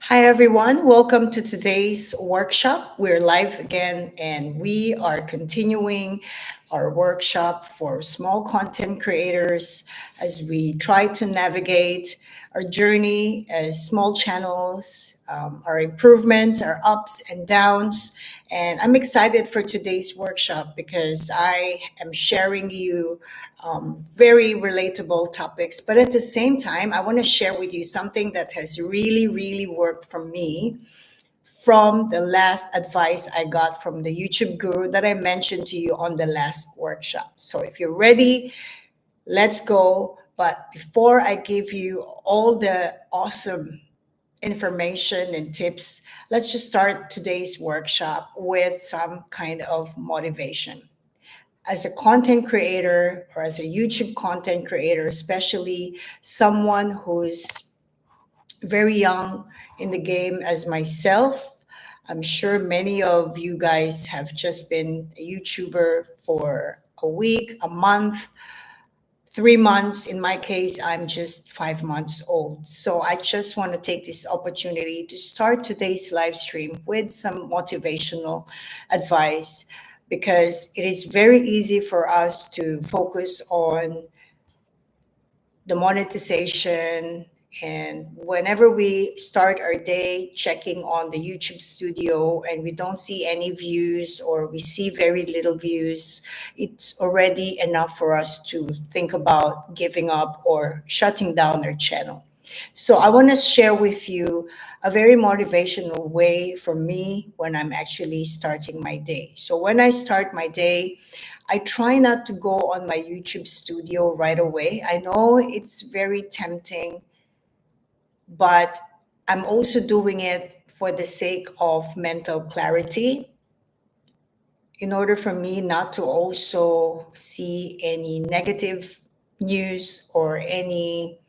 Hi, everyone. Welcome to today's workshop. We're live again, and we are continuing our workshop for small content creators as we try to navigate our journey as small channels, our improvements, our ups and downs. And I'm excited for today's workshop because I am sharing you very relatable topics. But at the same time, I want to share with you something that has really, really worked for me from the last advice I got from the YouTube guru that I mentioned to you on the last workshop. So if you're ready, let's go. But before I give you all the awesome information and tips, let's just start today's workshop with some kind of motivation as a content creator or as a YouTube content creator, especially someone who's very young in the game as myself. I'm sure many of you guys have just been a YouTuber for a week, a month, 3 months. In my case, I'm just 5 months old. So I just want to take this opportunity to start today's live stream with some motivational advice because it is very easy for us to focus on the monetization. And whenever we start our day checking on the YouTube studio and we don't see any views or we see very little views, it's already enough for us to think about giving up or shutting down our channel. So I want to share with you a very motivational way for me when I'm actually starting my day. So when I start my day, I try not to go on my YouTube studio right away. I know it's very tempting, but I'm also doing it for the sake of mental clarity in order for me not to also see any negative news or any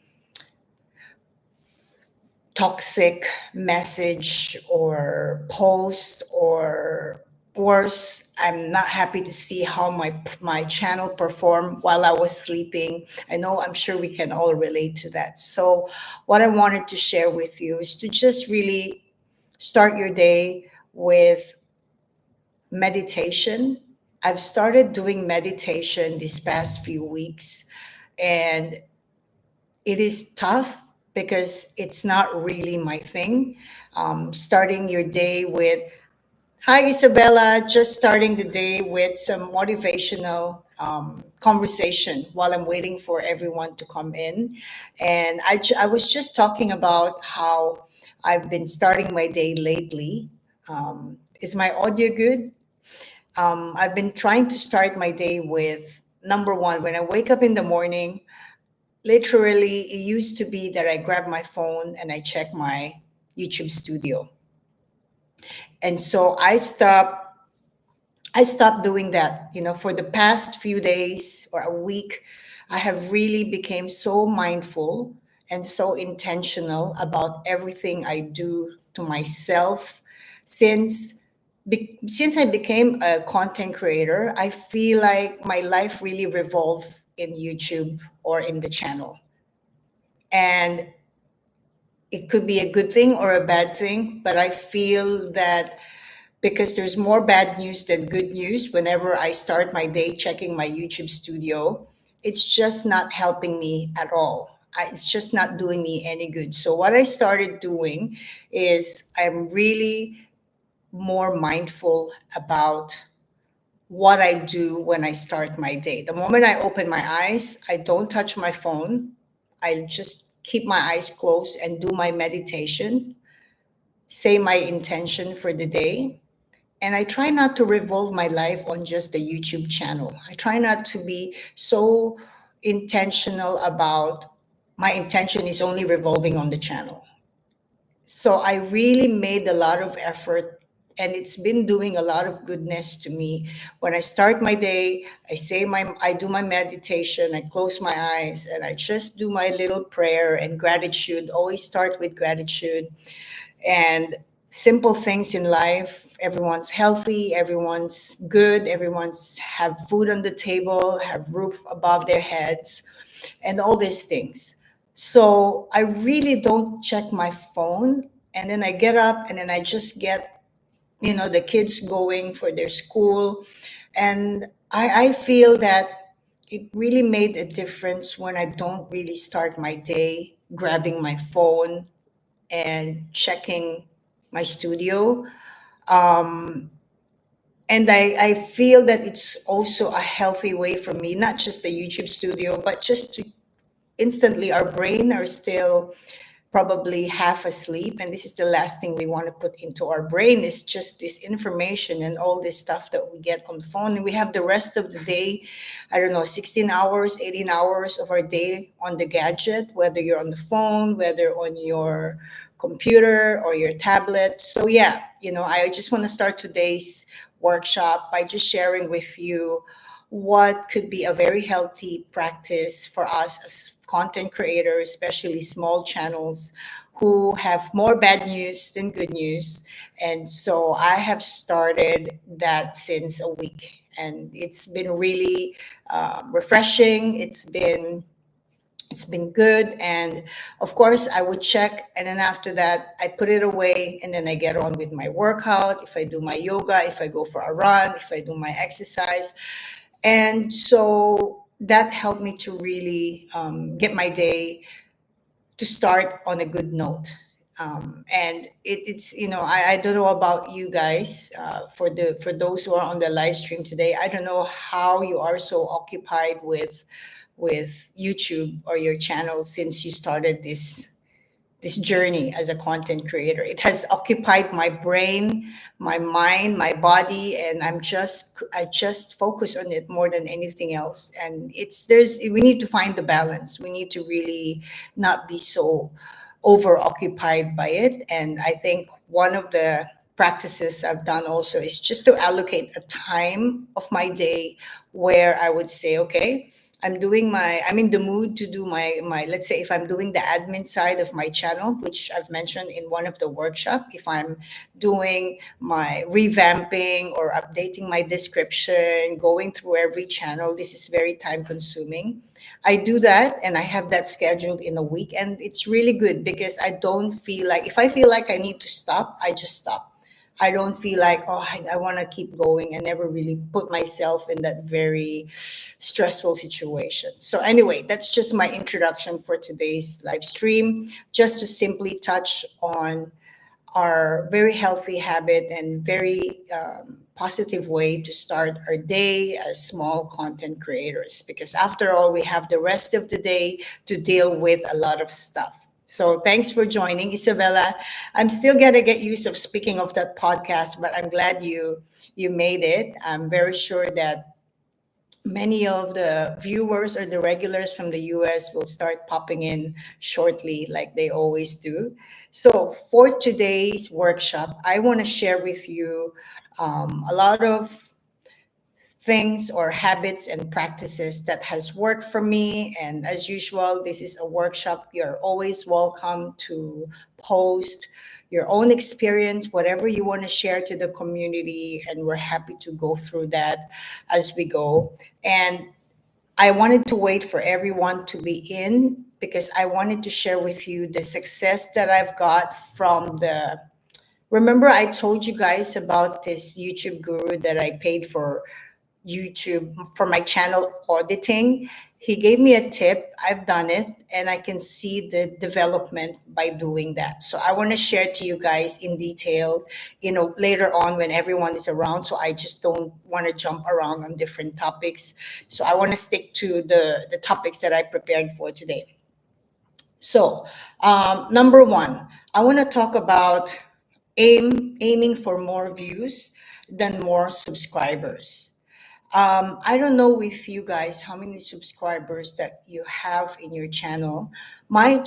toxic message or post, or worse, I'm not happy to see how my channel performed while I was sleeping. I know, I'm sure we can all relate to that. So what I wanted to share with you is to just really start your day with meditation. I've started doing meditation these past few weeks, and it is tough because it's not really my thing. Starting your day with, hi, Isabella, just starting the day with some motivational conversation while I'm waiting for everyone to come in. And I was just talking about how I've been starting my day lately. Is my audio good? I've been trying to start my day with number one, when I wake up in the morning, literally, it used to be that I grab my phone and I check my YouTube studio. And so I stopped doing that. For the past few days or a week, I have really became so mindful and so intentional about everything I do to myself since since I became a content creator. I feel like my life really revolved in YouTube or in the channel. And it could be a good thing or a bad thing, but I feel that because there's more bad news than good news whenever I start my day checking my YouTube studio, it's just not helping me at all. It's just not doing me any good. So, what I started doing is I'm really more mindful about what I do when I start my day. The moment I open my eyes, I don't touch my phone. I just keep my eyes closed and do my meditation, say my intention for the day. And I try not to revolve my life on just the YouTube channel. I try not to be so intentional about my intention is only revolving on the channel. So I really made a lot of effort, and it's been doing a lot of goodness to me. When I start my day, I do my meditation, I close my eyes and I just do my little prayer and gratitude. Always start with gratitude and simple things in life. Everyone's healthy, everyone's good, everyone's have food on the table, have roof above their heads, and all these things. So I really don't check my phone and then I get up and then I just get, the kids going for their school. And I feel that it really made a difference when I don't really start my day grabbing my phone and checking my studio. Um, and I feel that it's also a healthy way for me, not just the YouTube studio, but just to instantly, our brain are still probably half asleep, and this is the last thing we want to put into our brain is just this information and all this stuff that we get on the phone. And we have the rest of the day, I don't know, 16 hours, 18 hours of our day on the gadget, whether you're on the phone, whether on your computer or your tablet. So yeah, I just want to start today's workshop by just sharing with you what could be a very healthy practice for us as content creators, especially small channels who have more bad news than good news. And so I have started that since a week, and it's been really refreshing. It's been good. And of course I would check, and then after that I put it away, and then I get on with my workout. If I do my yoga, if I go for a run, if I do my exercise. And so that helped me to really get my day to start on a good note. And it's I don't know about you guys, for those who are on the live stream today. I don't know how you are so occupied with YouTube or your channel since you started this journey as a content creator. It has occupied my brain, my mind, my body, and I just focus on it more than anything else. And we need to find the balance. We need to really not be so over occupied by it. And I think one of the practices I've done also is just to allocate a time of my day where I would say, okay, I'm in the mood to do my let's say if I'm doing the admin side of my channel, which I've mentioned in one of the workshop, if I'm doing my revamping or updating my description, going through every channel, this is very time consuming. I do that and I have that scheduled in a week, and it's really good because I don't feel like, if I feel like I need to stop, I just stop. I don't feel like, oh, I want to keep going. I never really put myself in that very stressful situation. So, anyway, that's just my introduction for today's live stream, just to simply touch on our very healthy habit and very positive way to start our day as small content creators. Because after all, we have the rest of the day to deal with a lot of stuff. So thanks for joining, Isabella. I'm still gonna get used of speaking of that podcast, but I'm glad you made it. I'm very sure that many of the viewers or the regulars from the US will start popping in shortly, like they always do. So, for today's workshop, I want to share with you a lot of things or habits and practices that has worked for me. And as usual, this is a workshop. You're always welcome to post your own experience, whatever you want to share to the community, and we're happy to go through that as we go. And I wanted to wait for everyone to be in because I wanted to share with you the success that I've got from the. Remember, I told you guys about this YouTube guru that I paid for YouTube for my channel auditing. He gave me a tip. I've done it, and I can see the development by doing that. So I want to share to you guys in detail, later on when everyone is around. So I just don't want to jump around on different topics. So I want to stick to the topics that I prepared for today. So, number one, I want to talk about aiming for more views than more subscribers. I don't know with you guys how many subscribers that you have in your channel. My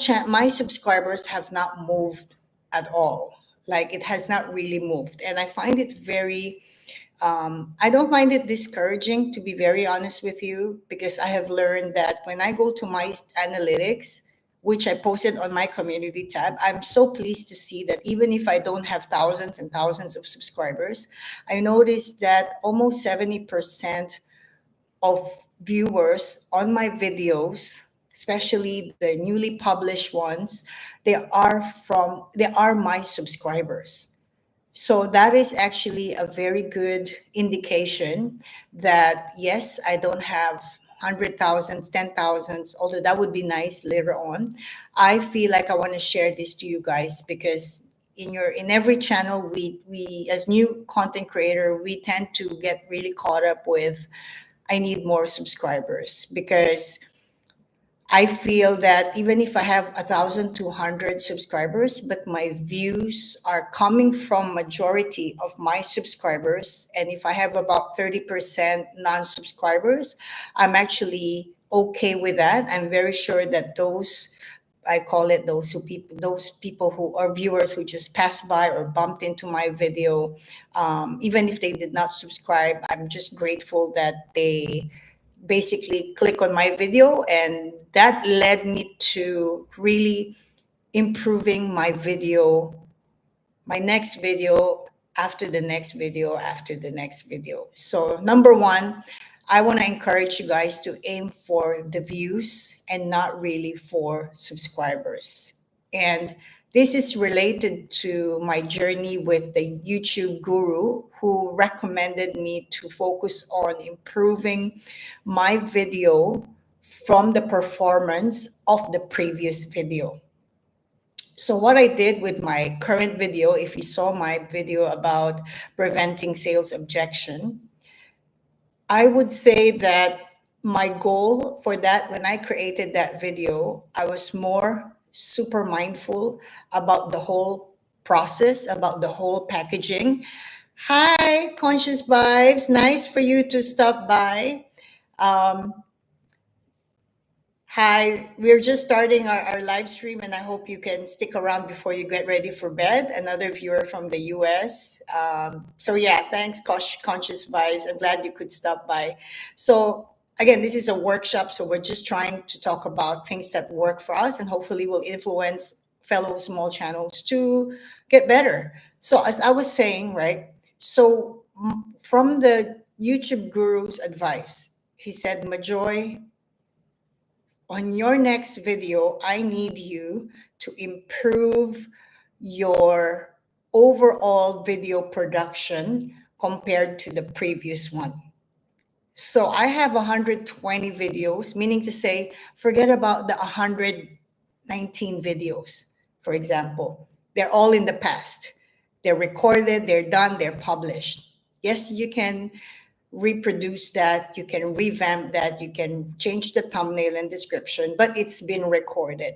subscribers have not moved at all. Like, it has not really moved, and I find it very. I don't find it discouraging, to be very honest with you, because I have learned that when I go to my analytics, which I posted on my community tab, I'm so pleased to see that even if I don't have thousands and thousands of subscribers, I noticed that almost 70% of viewers on my videos, especially the newly published ones, they are my subscribers. So that is actually a very good indication that yes, I don't have hundred thousands, 10,000s, although that would be nice later on. I feel like I want to share this to you guys because in every channel we as new content creator, we tend to get really caught up with I need more subscribers because I feel that even if I have 1,200 subscribers, but my views are coming from majority of my subscribers, and if I have about 30% non-subscribers, I'm actually okay with that. I'm very sure that those I call it those people who are viewers who just passed by or bumped into my video, even if they did not subscribe, I'm just grateful that they basically click on my video, and that led me to really improving my video, my next video, after the next video, after the next video. So number one, I want to encourage you guys to aim for the views and not really for subscribers. And this is related to my journey with the YouTube guru who recommended me to focus on improving my video from the performance of the previous video. So what I did with my current video, if you saw my video about preventing sales objection, I would say that my goal for that, when I created that video, I was more super mindful about the whole process, about the whole packaging. Hi, Conscious Vibes. Nice for you to stop by. Um, Hi, we're just starting our live stream, and I hope you can stick around before you get ready for bed. Another viewer from the US. So, yeah, thanks, Conscious Vibes. I'm glad you could stop by. So, again, this is a workshop, so we're just trying to talk about things that work for us and hopefully will influence fellow small channels to get better. So, as I was saying, right, so from the YouTube guru's advice, he said, Majoy, on your next video, I need you to improve your overall video production compared to the previous one. So I have 120 videos, meaning to say, forget about the 119 videos, for example. They're all in the past. They're recorded, they're done, they're published. Yes, you can reproduce that, you can revamp that, you can change the thumbnail and description, but it's been recorded.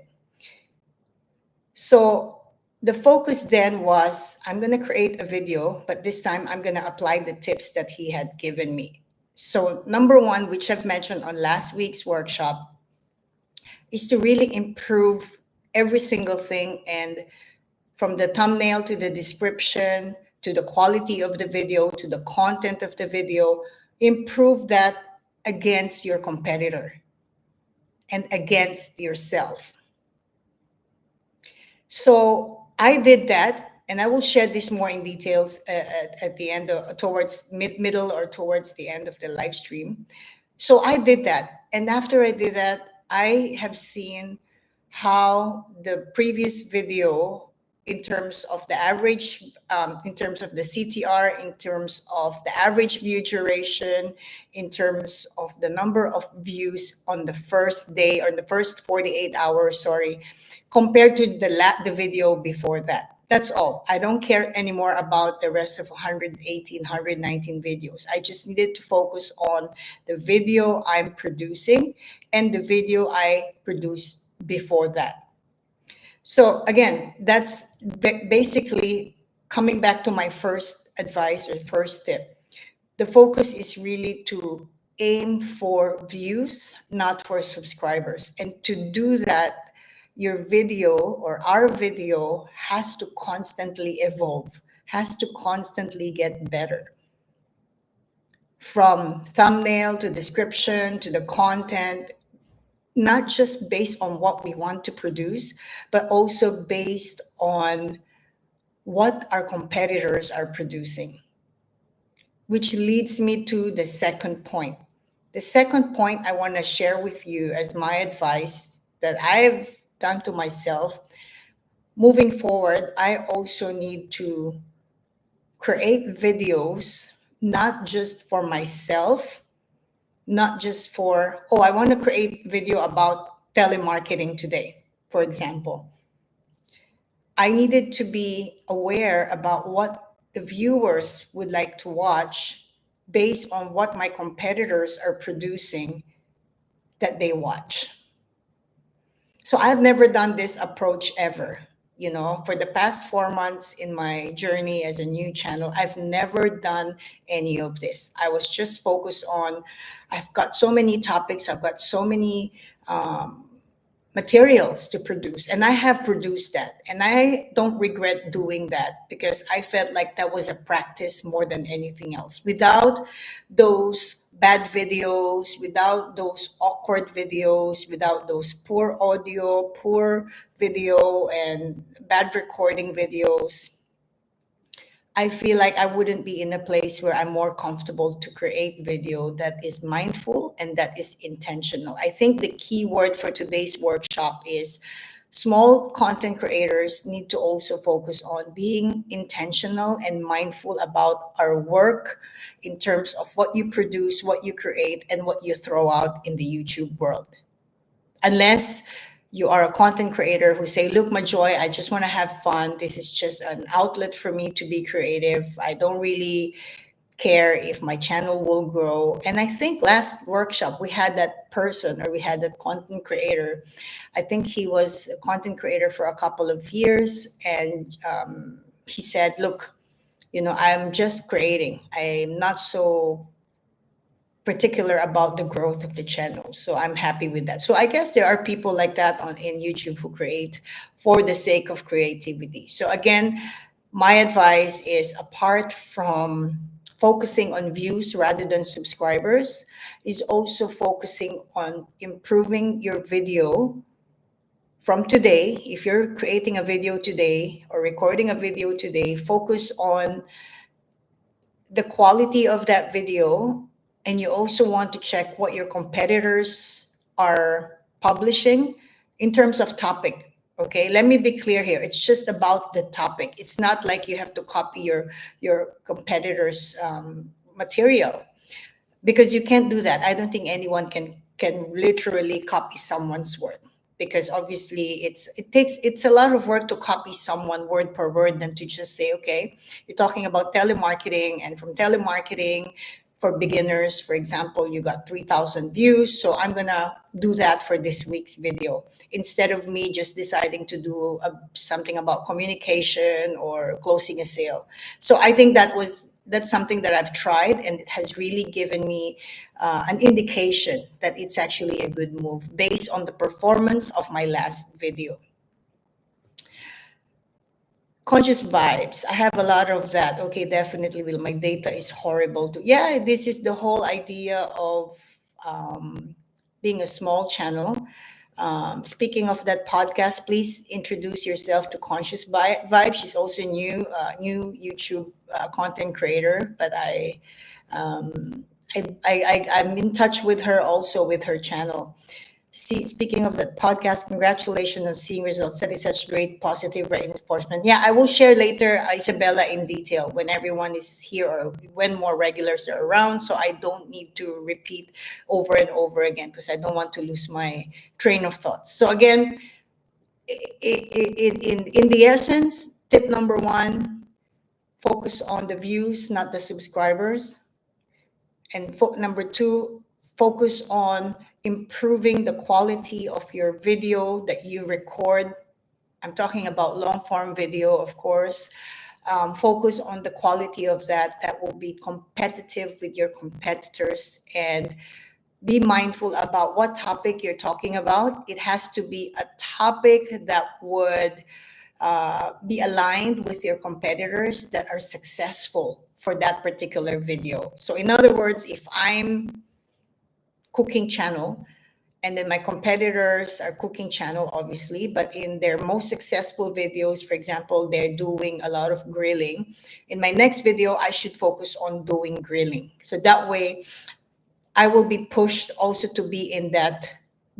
So the focus then was I'm going to create a video, but this time I'm going to apply the tips that he had given me. So number one, which I've mentioned on last week's workshop, is to really improve every single thing, and from the thumbnail to the description to the quality of the video to the content of the video, improve that against your competitor and against yourself. So I did that, and I will share this more in details at the end, towards middle or towards the end of the live stream. So I did that, and after I did that, I have seen how the previous video, in terms of the average, in terms of the CTR, in terms of the average view duration, in terms of the number of views on the first day or the first 48 hours, sorry, compared to the video before that. That's all. I don't care anymore about the rest of 118, 119 videos. I just needed to focus on the video I'm producing and the video I produced before that. So again, that's basically coming back to my first advice or first tip. The focus is really to aim for views, not for subscribers. And to do that, your video or our video has to constantly evolve, has to constantly get better. From thumbnail to description to the content, not just based on what we want to produce, but also based on what our competitors are producing. Which leads me to the second point. The second point I want to share with you as my advice that I've done to myself, moving forward, I also need to create videos not just for myself, not just for, oh, I want to create video about telemarketing today, for example. I needed to be aware about what the viewers would like to watch based on what my competitors are producing that they watch. So I've never done this approach ever. You know, for the past 4 months in my journey as a new channel, I've never done any of this. I was just focused on, I've got so many topics, I've got so many um, materials to produce, and I have produced that, and I don't regret doing that because I felt like that was a practice more than anything else. Without those bad videos, without those awkward videos, without those poor audio, poor video, and bad recording videos, I feel like I wouldn't be in a place where I'm more comfortable to create video that is mindful and that is intentional. I think the key word for today's workshop is small content creators need to also focus on being intentional and mindful about our work in terms of what you produce, what you create, and what you throw out in the YouTube world. Unless you are a content creator who say, look, my joy, I just want to have fun, this is just an outlet for me to be creative, I don't really care if my channel will grow. And I think last workshop we had that person, or we had that content creator. I think he was a content creator for a couple of years, and he said, look, I'm just creating, I'm not so particular about the growth of the channel, so I'm happy with that. So I guess there are people like that on in YouTube who create for the sake of creativity. So again, my advice is, apart from focusing on views rather than subscribers, is also focusing on improving your video from today. If you're creating a video today or recording a video today, focus on the quality of that video, and you also want to check what your competitors are publishing in terms of topic. Okay, let me be clear here, it's just about the topic. It's not like you have to copy your competitors material, because you can't do that. I don't think anyone can literally copy someone's work, because obviously it's a lot of work to copy someone word per word than to just say, okay, you're talking about telemarketing, and from telemarketing for beginners, for example, you got 3,000 views, so I'm gonna do that for this week's video, instead of me just deciding to do something about communication or closing a sale. So I think that's something that I've tried, and it has really given me an indication that it's actually a good move based on the performance of my last video. Conscious vibes, I have a lot of that. Okay, definitely, will, my data is horrible too. Yeah, this is the whole idea of being a small channel. Speaking of that podcast, please introduce yourself to Conscious Vibe. She's also new YouTube content creator, but I'm in touch with her also with her channel. Speaking of that podcast, congratulations on seeing results. That is such great positive reinforcement. Yeah, I will share later, Isabella, in detail when everyone is here or when more regulars are around. So I don't need to repeat over and over again, because I don't want to lose my train of thoughts. So again, in the essence, tip number one, focus on the views, not the subscribers. And number two, focus on improving the quality of your video that you record. I'm talking about long form video, of course. Focus on the quality of that will be competitive with your competitors, and be mindful about what topic you're talking about. It has to be a topic that would be aligned with your competitors that are successful for that particular video. So in other words, if I'm cooking channel, and then my competitors are cooking channel, obviously, but in their most successful videos, for example, they're doing a lot of grilling. In my next video, I should focus on doing grilling. So that way, I will be pushed also to be in that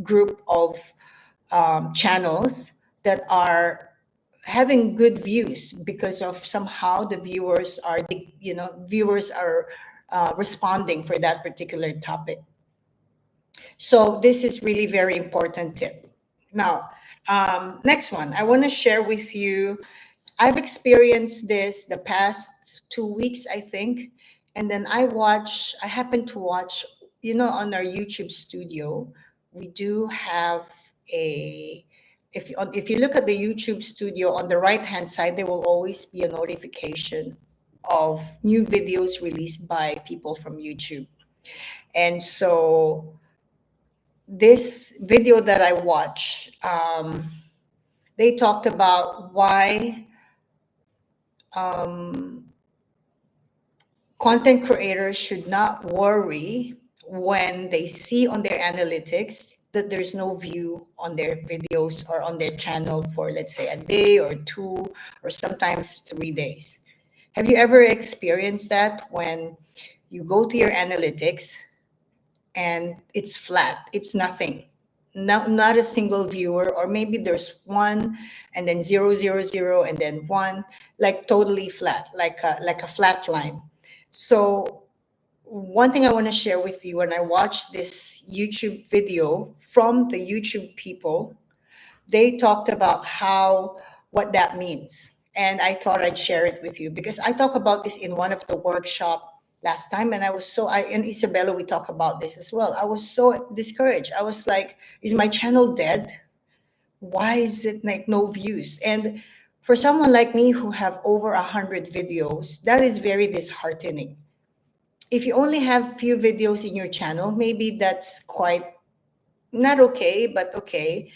group of channels that are having good views because of somehow the viewers are responding for that particular topic. So this is really very important tip. Now, next one, I want to share with you. I've experienced this the past 2 weeks, I think, and then I happen to watch, on our YouTube studio, we do have a. If you look at the YouTube studio on the right hand side, there will always be a notification of new videos released by people from YouTube. And so this video that I watched, they talked about why um, content creators should not worry when they see on their analytics that there's no view on their videos or on their channel for, let's say, a day or two, or sometimes 3 days. Have you ever experienced that when you go to your analytics and it's flat, it's nothing, not a single viewer, or maybe there's one and then zero zero zero and then one, like totally flat, like a flat line. So one thing I want to share with you, when I watched this YouTube video from the YouTube people, they talked about how what that means, and I thought I'd share it with you because I talked about this in one of the workshop last time, and I and Isabella, we talked about this as well. I was so discouraged. I was like, is my channel dead? Why is it like no views? And for someone like me who have over 100 videos, that is very disheartening. If you only have few videos in your channel, maybe that's quite not okay, but okay.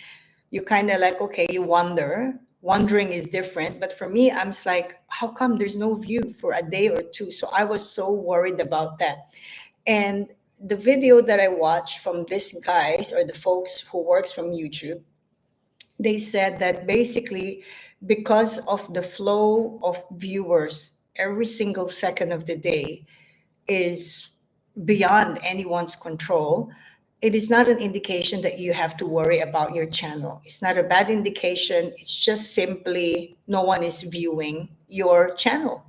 You kind of like, okay, you wondering is different, but for me, I'm just like, how come there's no view for a day or two? So I was so worried about that. And the video that I watched from these guys, or the folks who works from YouTube, they said that basically, because of the flow of viewers every single second of the day is beyond anyone's control, it is not an indication that you have to worry about your channel. It's not a bad indication. It's just simply no one is viewing your channel.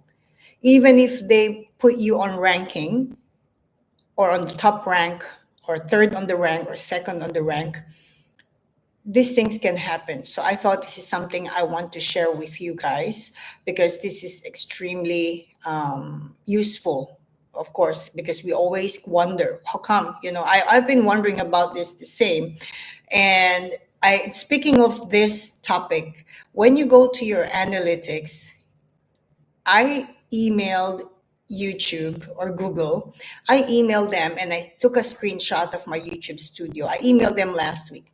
Even if they put you on ranking, or on the top rank, or third on the rank, or second on the rank, these things can happen. So I thought this is something I want to share with you guys, because this is extremely useful, of course, because we always wonder how come, I've been wondering about this the same. And speaking of this topic, when you go to your analytics, I emailed YouTube or Google. I emailed them and I took a screenshot of my YouTube studio. I emailed them last week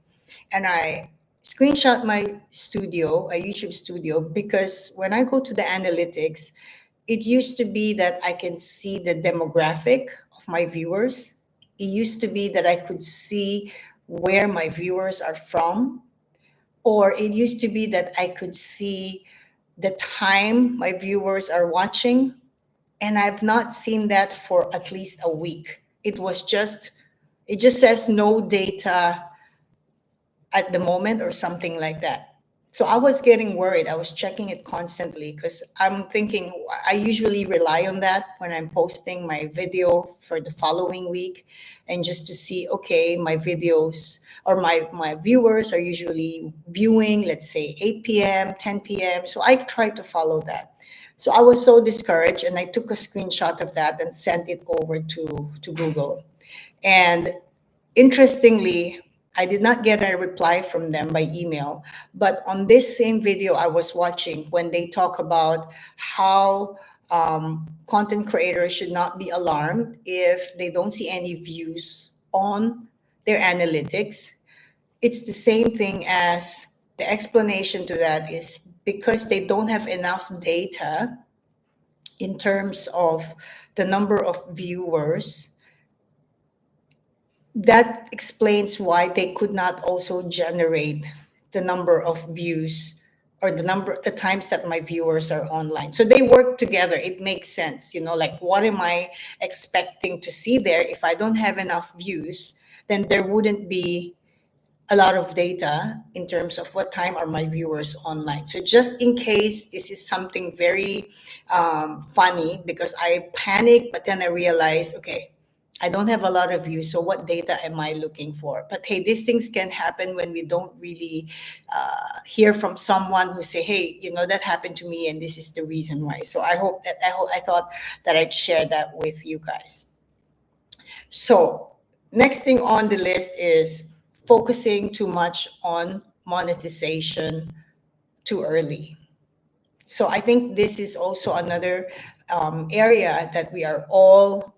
and I screenshot my studio, a YouTube studio, because when I go to the analytics, it used to be that I can see the demographic of my viewers. It used to be that I could see where my viewers are from, or it used to be that I could see the time my viewers are watching. And I've not seen that for at least a week. It just says no data at the moment, or something like that. So I was getting worried. I was checking it constantly because I'm thinking, I usually rely on that when I'm posting my video for the following week, and just to see, okay, my videos or my viewers are usually viewing, let's say 8 p.m., 10 p.m. So I try to follow that. So I was so discouraged, and I took a screenshot of that and sent it over to Google. And interestingly, I did not get a reply from them by email, but on this same video I was watching, when they talk about how content creators should not be alarmed if they don't see any views on their analytics, it's the same thing as the explanation to that is because they don't have enough data in terms of the number of viewers. That explains why they could not also generate the number of views, or the times that my viewers are online. So they work together. It makes sense, like, what am I expecting to see there? If I don't have enough views, then there wouldn't be a lot of data in terms of what time are my viewers online. So just in case this is something very funny, because I panic, but then I realize, okay, I don't have a lot of views. So what data am I looking for? But hey, these things can happen when we don't really hear from someone who say, hey, that happened to me, and this is the reason why. So I thought that I'd share that with you guys. So, next thing on the list is focusing too much on monetization too early. So, I think this is also another area that we are all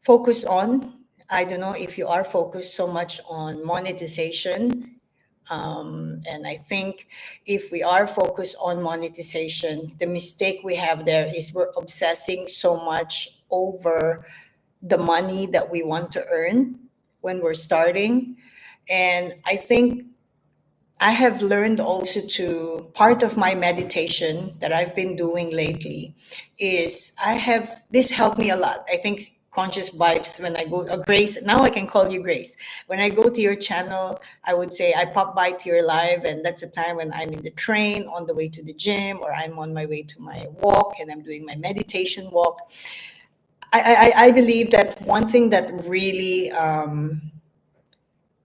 focused on. I don't know if you are focused so much on monetization. And I think if we are focused on monetization, the mistake we have there is we're obsessing so much over the money that we want to earn when we're starting. And I think I have learned also to part of my meditation that I've been doing lately is this helped me a lot. I think conscious vibes when I go, Grace, now I can call you Grace. When I go to your channel, I would say I pop by to your live, and that's a time when I'm in the train on the way to the gym, or I'm on my way to my walk and I'm doing my meditation walk. I believe that one thing that really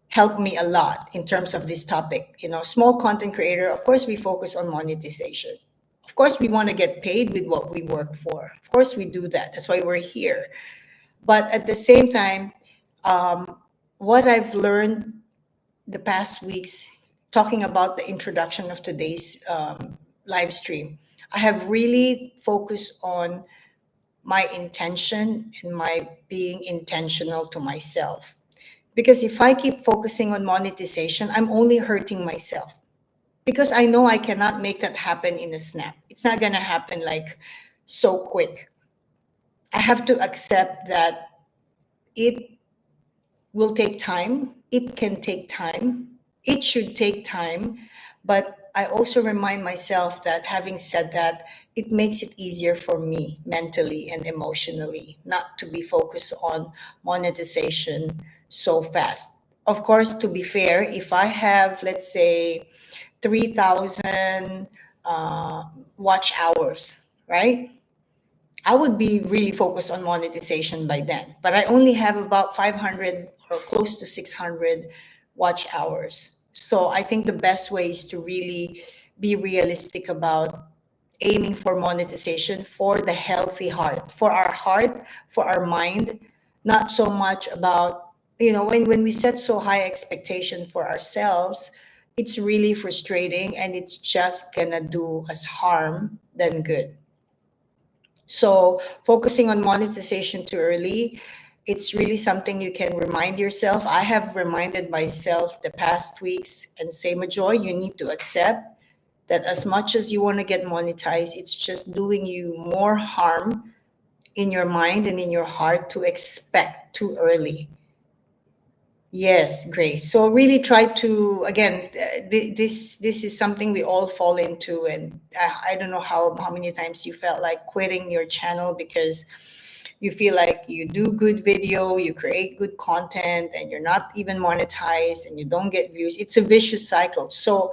helped me a lot in terms of this topic, small content creator, of course, we focus on monetization. Of course, we want to get paid with what we work for. Of course, we do that. That's why we're here. But at the same time, what I've learned the past weeks, talking about the introduction of today's live stream, I have really focused on my intention and my being intentional to myself. Because if I keep focusing on monetization, I'm only hurting myself. Because I know I cannot make that happen in a snap. It's not going to happen like so quick. I have to accept that it will take time. It can take time. It should take time. But I also remind myself that having said that, it makes it easier for me mentally and emotionally not to be focused on monetization so fast. Of course, to be fair, if I have, let's say, 3,000 uh, watch hours, right? I would be really focused on monetization by then. But I only have about 500 or close to 600 watch hours. So I think the best way is to really be realistic about aiming for monetization for the healthy heart, for our mind, not so much about, when we set so high expectation for ourselves, it's really frustrating and it's just gonna do us harm than good. So focusing on monetization too early, it's really something you can remind yourself. I have reminded myself the past weeks, and same with Joy, you need to accept that as much as you want to get monetized, it's just doing you more harm in your mind and in your heart to expect too early. Yes, Grace. So really try to, again, this is something we all fall into, and I don't know how many times you felt like quitting your channel because you feel like you do good video, you create good content, and you're not even monetized, and you don't get views. It's a vicious cycle. So,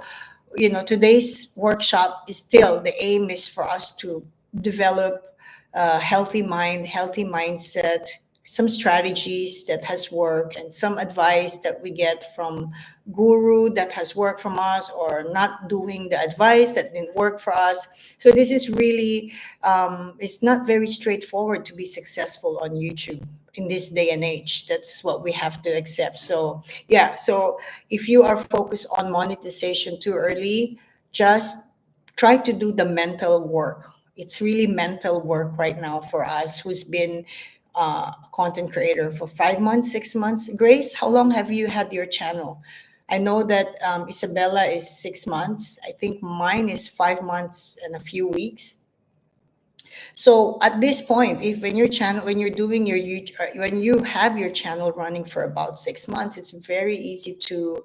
today's workshop is still, the aim is for us to develop a healthy mind, healthy mindset, some strategies that has worked, and some advice that we get from guru that has worked from us, or not doing the advice that didn't work for us. So this is really, it's not very straightforward to be successful on YouTube in this day and age. That's what we have to accept. So yeah, so if you are focused on monetization too early, just try to do the mental work. It's really mental work right now for us who's been a content creator for 5 months, 6 months. Grace, how long have you had your channel? I know that Isabella is 6 months. I think mine is 5 months and a few weeks. So at this point, if when your channel, when you're doing your YouTube, when you have your channel running for about 6 months, it's very easy to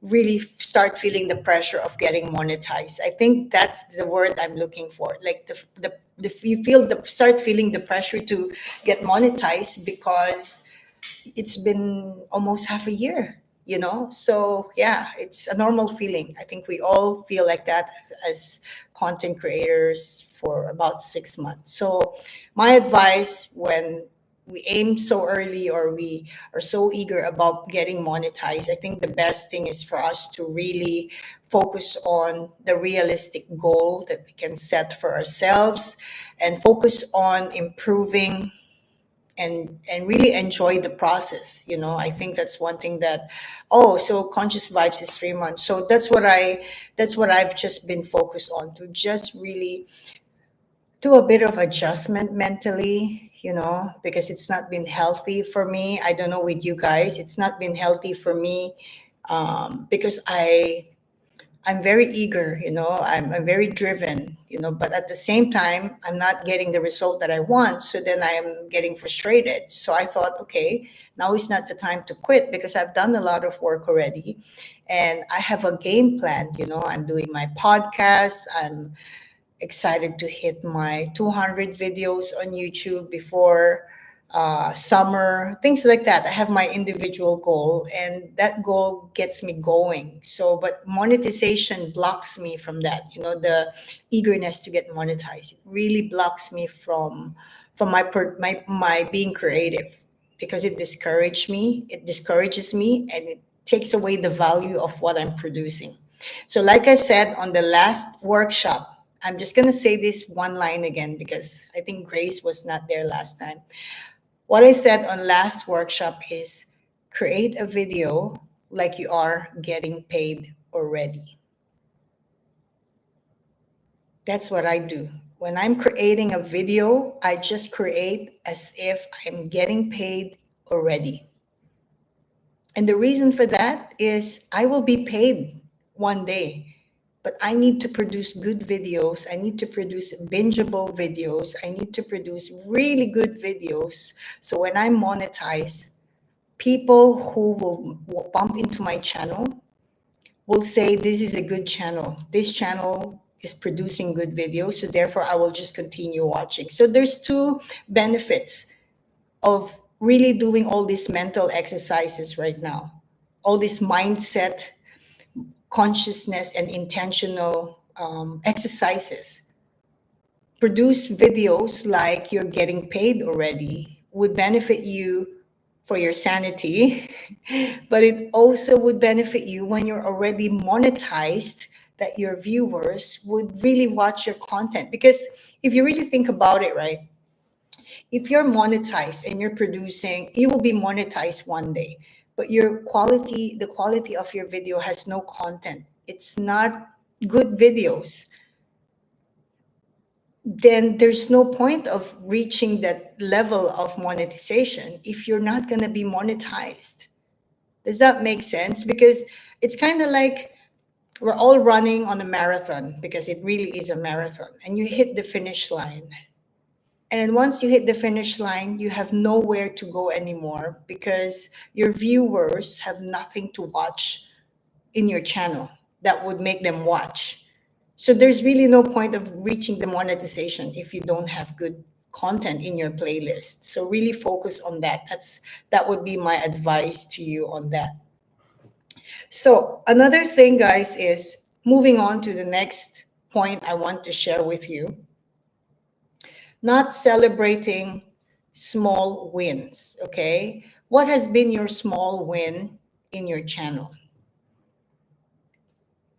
really start feeling the pressure of getting monetized. I think that's the word I'm looking for. Like you start feeling the pressure to get monetized because it's been almost half a year. So yeah, it's a normal feeling. I think we all feel like that as content creators for about 6 months. So my advice, when we aim so early or we are so eager about getting monetized, I think the best thing is for us to really focus on the realistic goal that we can set for ourselves and focus on improving and really enjoy the process. I think that's one thing that, oh, so conscious vibes is 3 months, so that's what I've just been focused on, to just really do a bit of adjustment mentally, because it's not been healthy for me. I don't know with you guys, it's not been healthy for me, because I'm very eager, I'm very driven, but at the same time, I'm not getting the result that I want. So then I am getting frustrated. So I thought, okay, now is not the time to quit, because I've done a lot of work already and I have a game plan. I'm doing my podcast. I'm excited to hit my 200 videos on YouTube before summer, things like that. I have my individual goal, and that goal gets me going. So, but monetization blocks me from that. The eagerness to get monetized, it really blocks me from my being creative, because it discourages me, and it takes away the value of what I'm producing. So, like I said on the last workshop, I'm just going to say this one line again, because I think Grace was not there last time. What I said on last workshop is, create a video like you are getting paid already. That's what I do. When I'm creating a video, I just create as if I'm getting paid already. And the reason for that is, I will be paid one day, but I need to produce good videos. I need to produce bingeable videos. I need to produce really good videos. So when I monetize, people who will bump into my channel will say, this is a good channel. This channel is producing good videos. So therefore, I will just continue watching. So there's two benefits of really doing all these mental exercises right now, all this mindset, consciousness, and intentional exercises. Produce videos like you're getting paid already would benefit you for your sanity, but it also would benefit you when you're already monetized, that your viewers would really watch your content. Because if you really think about it, right? If you're monetized and you're producing, you will be monetized one day, but the quality of your video has no content. It's not good videos. Then there's no point of reaching that level of monetization if you're not going to be monetized. Does that make sense? Because it's kind of like we're all running on a marathon, because it really is a marathon, and you hit the finish line. And once you hit the finish line, you have nowhere to go anymore, because your viewers have nothing to watch in your channel that would make them watch. So there's really no point of reaching the monetization if you don't have good content in your playlist. So really focus on that. That would be my advice to you on that. So another thing, guys, is moving on to the next point I want to share with you. Not celebrating small wins, okay? What has been your small win in your channel?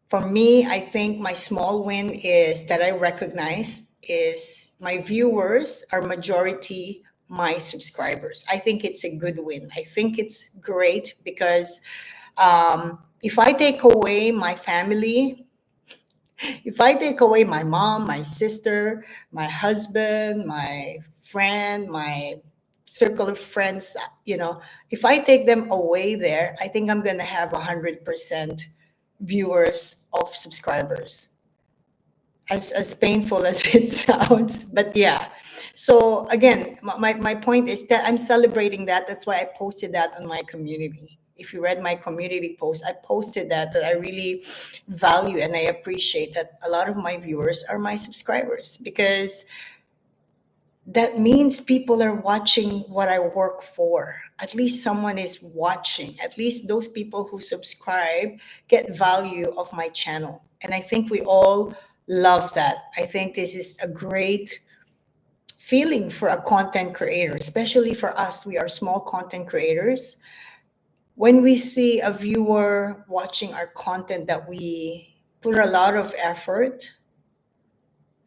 For me, I think my small win is that I recognize is my viewers are majority my subscribers. I think it's a good win. I think it's great, because if I take away my family, if I take away my mom, my sister, my husband, my friend, my circle of friends, if I take them away there, I think I'm going to have 100% viewers of subscribers. As painful as it sounds, but yeah. So again, my point is that I'm celebrating that. That's why I posted that on my community. If you read my community post, I posted that I really value and I appreciate that a lot of my viewers are my subscribers, because that means people are watching what I work for. at least someone is watching. At least those people who subscribe get value of my channel. And I think we all love that. I think this is a great feeling for a content creator, especially for us. We are small content creators. When we see a viewer watching our content that we put a lot of effort,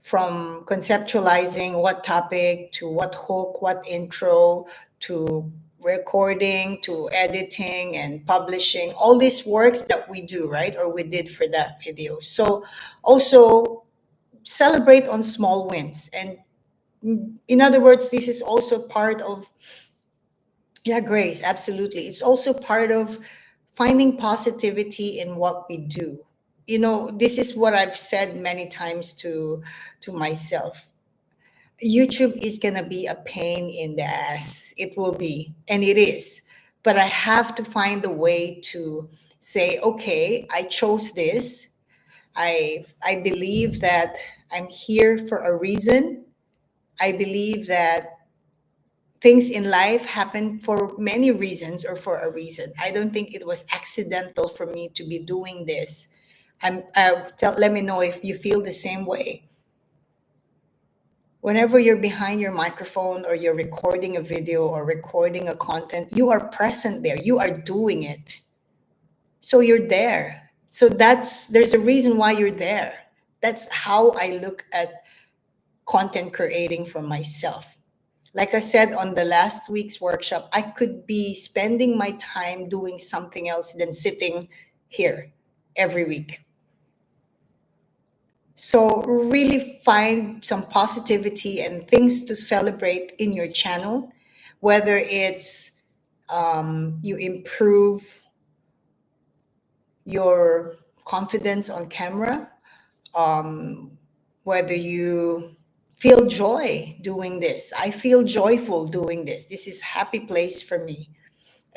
from conceptualizing what topic to what hook, what intro, to recording, to editing and publishing, all these works that we do, right? Or we did for that video. So also celebrate on small wins. And in other words, this is also part of, yeah, Grace, absolutely. It's also part of finding positivity in what we do. You know, this is what I've said many times to myself. YouTube is going to be a pain in the ass. It will be, and it is. But I have to find a way to say, okay, I chose this. I believe that I'm here for a reason. I believe that things in life happen for many reasons or for a reason. I don't think it was accidental for me to be doing this. Let me know if you feel the same way. Whenever you're behind your microphone or you're recording a video or recording a content, you are present there. You are doing it. So you're there. So there's a reason why you're there. That's how I look at content creating for myself. Like I said on the last week's workshop, I could be spending my time doing something else than sitting here every week. So really find some positivity and things to celebrate in your channel, whether it's you improve your confidence on camera, um, whether you feel joy doing this. I feel joyful doing this. This is happy place for me.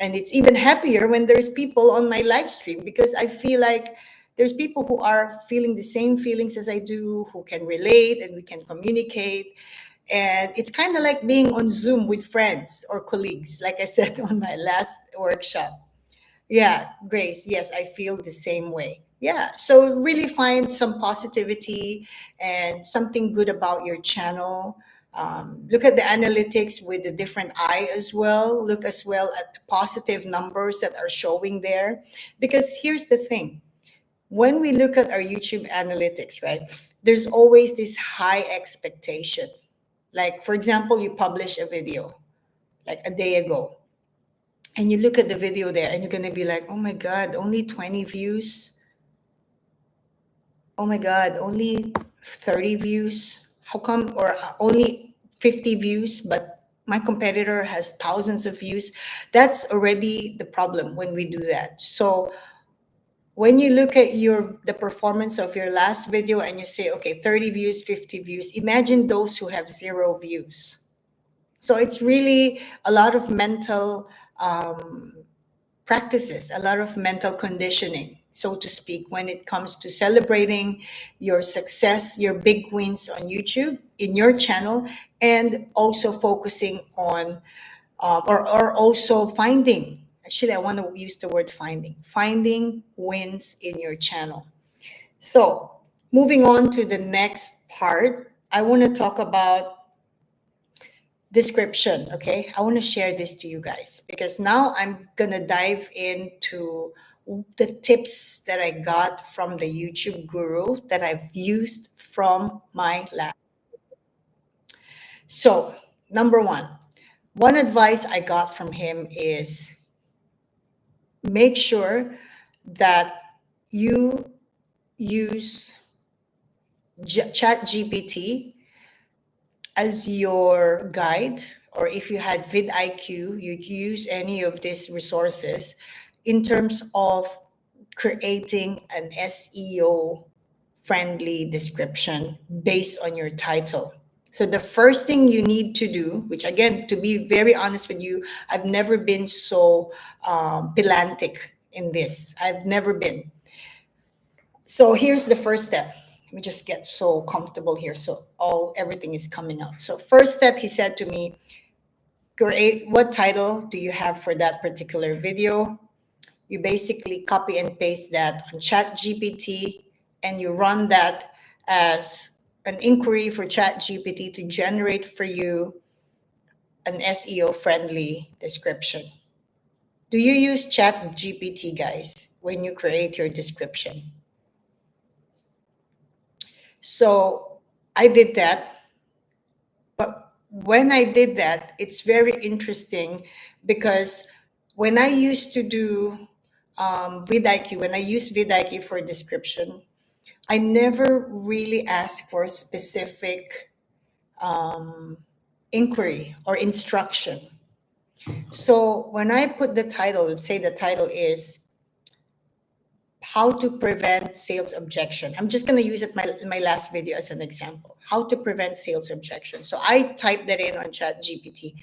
And it's even happier when there's people on my live stream, because I feel like there's people who are feeling the same feelings as I do, who can relate and we can communicate. And it's kind of like being on Zoom with friends or colleagues, like I said on my last workshop. Yeah, Grace. Yes, I feel the same way. Yeah. So really find some positivity and something good about your channel. Look at the analytics with a different eye as well. Look as well at the positive numbers that are showing there. Because here's the thing, when we look at our YouTube analytics, right, there's always this high expectation. Like, for example, you publish a video like a day ago, and you look at the video there and you're going to be like, oh my God, only 20 views. Oh my God, only 30 views. How come? Or only 50 views, but my competitor has thousands of views. That's already the problem when we do that. So when you look at the performance of your last video and you say, okay, 30 views, 50 views, imagine those who have 0 views. So it's really a lot of mental practices, a lot of mental conditioning, so to speak, when it comes to celebrating your success, your big wins on YouTube, in your channel, and also focusing on, or also finding, actually, I want to use the word finding wins in your channel. So moving on to the next part, I want to talk about description. Okay, I want to share this to you guys because now I'm gonna dive into the tips that I got from the YouTube guru that I've used from my last. So number one advice I got from him is make sure that you use chat GPT as your guide, or if you had vidIQ, you use any of these resources in terms of creating an SEO friendly description based on your title. So the first thing you need to do, which again, to be very honest with you, I've never been so pedantic in this. I've never been. So here's the first step. Let me just get so comfortable here. So everything is coming out. So first step, he said to me, create, what title do you have for that particular video? You basically copy and paste that on Chat GPT, and you run that as an inquiry for Chat GPT to generate for you an SEO friendly description. Do you use Chat GPT, guys, when you create your description? So I did that. But when I did that, it's very interesting because when I used to do vidIQ, when I use vidIQ for description, I never really asked for a specific um, inquiry or instruction. So when I put the title, let's say the title is how to prevent sales objection. I'm just going to use it my last video as an example. How to prevent sales objection. So I typed that in on Chat GPT,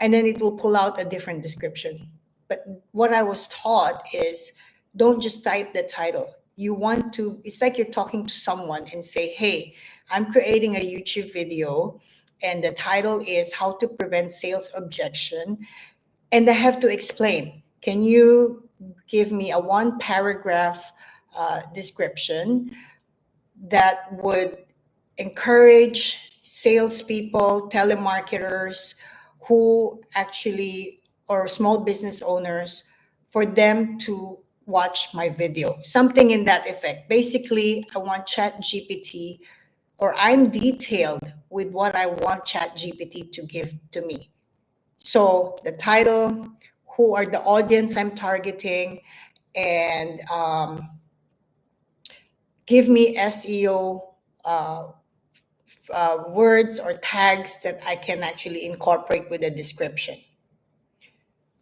and then it will pull out a different description. But what I was taught is don't just type the title. You want to, it's like you're talking to someone and say, hey, I'm creating a YouTube video, and the title is how to prevent sales objection. And I have to explain. Can you give me a one paragraph description that would encourage salespeople, telemarketers who actually, or small business owners, for them to watch my video? Something in that effect. Basically, I want Chat GPT, or I'm detailed with what I want Chat GPT to give to me. So the title, who are the audience I'm targeting, and give me SEO words or tags that I can actually incorporate with a description.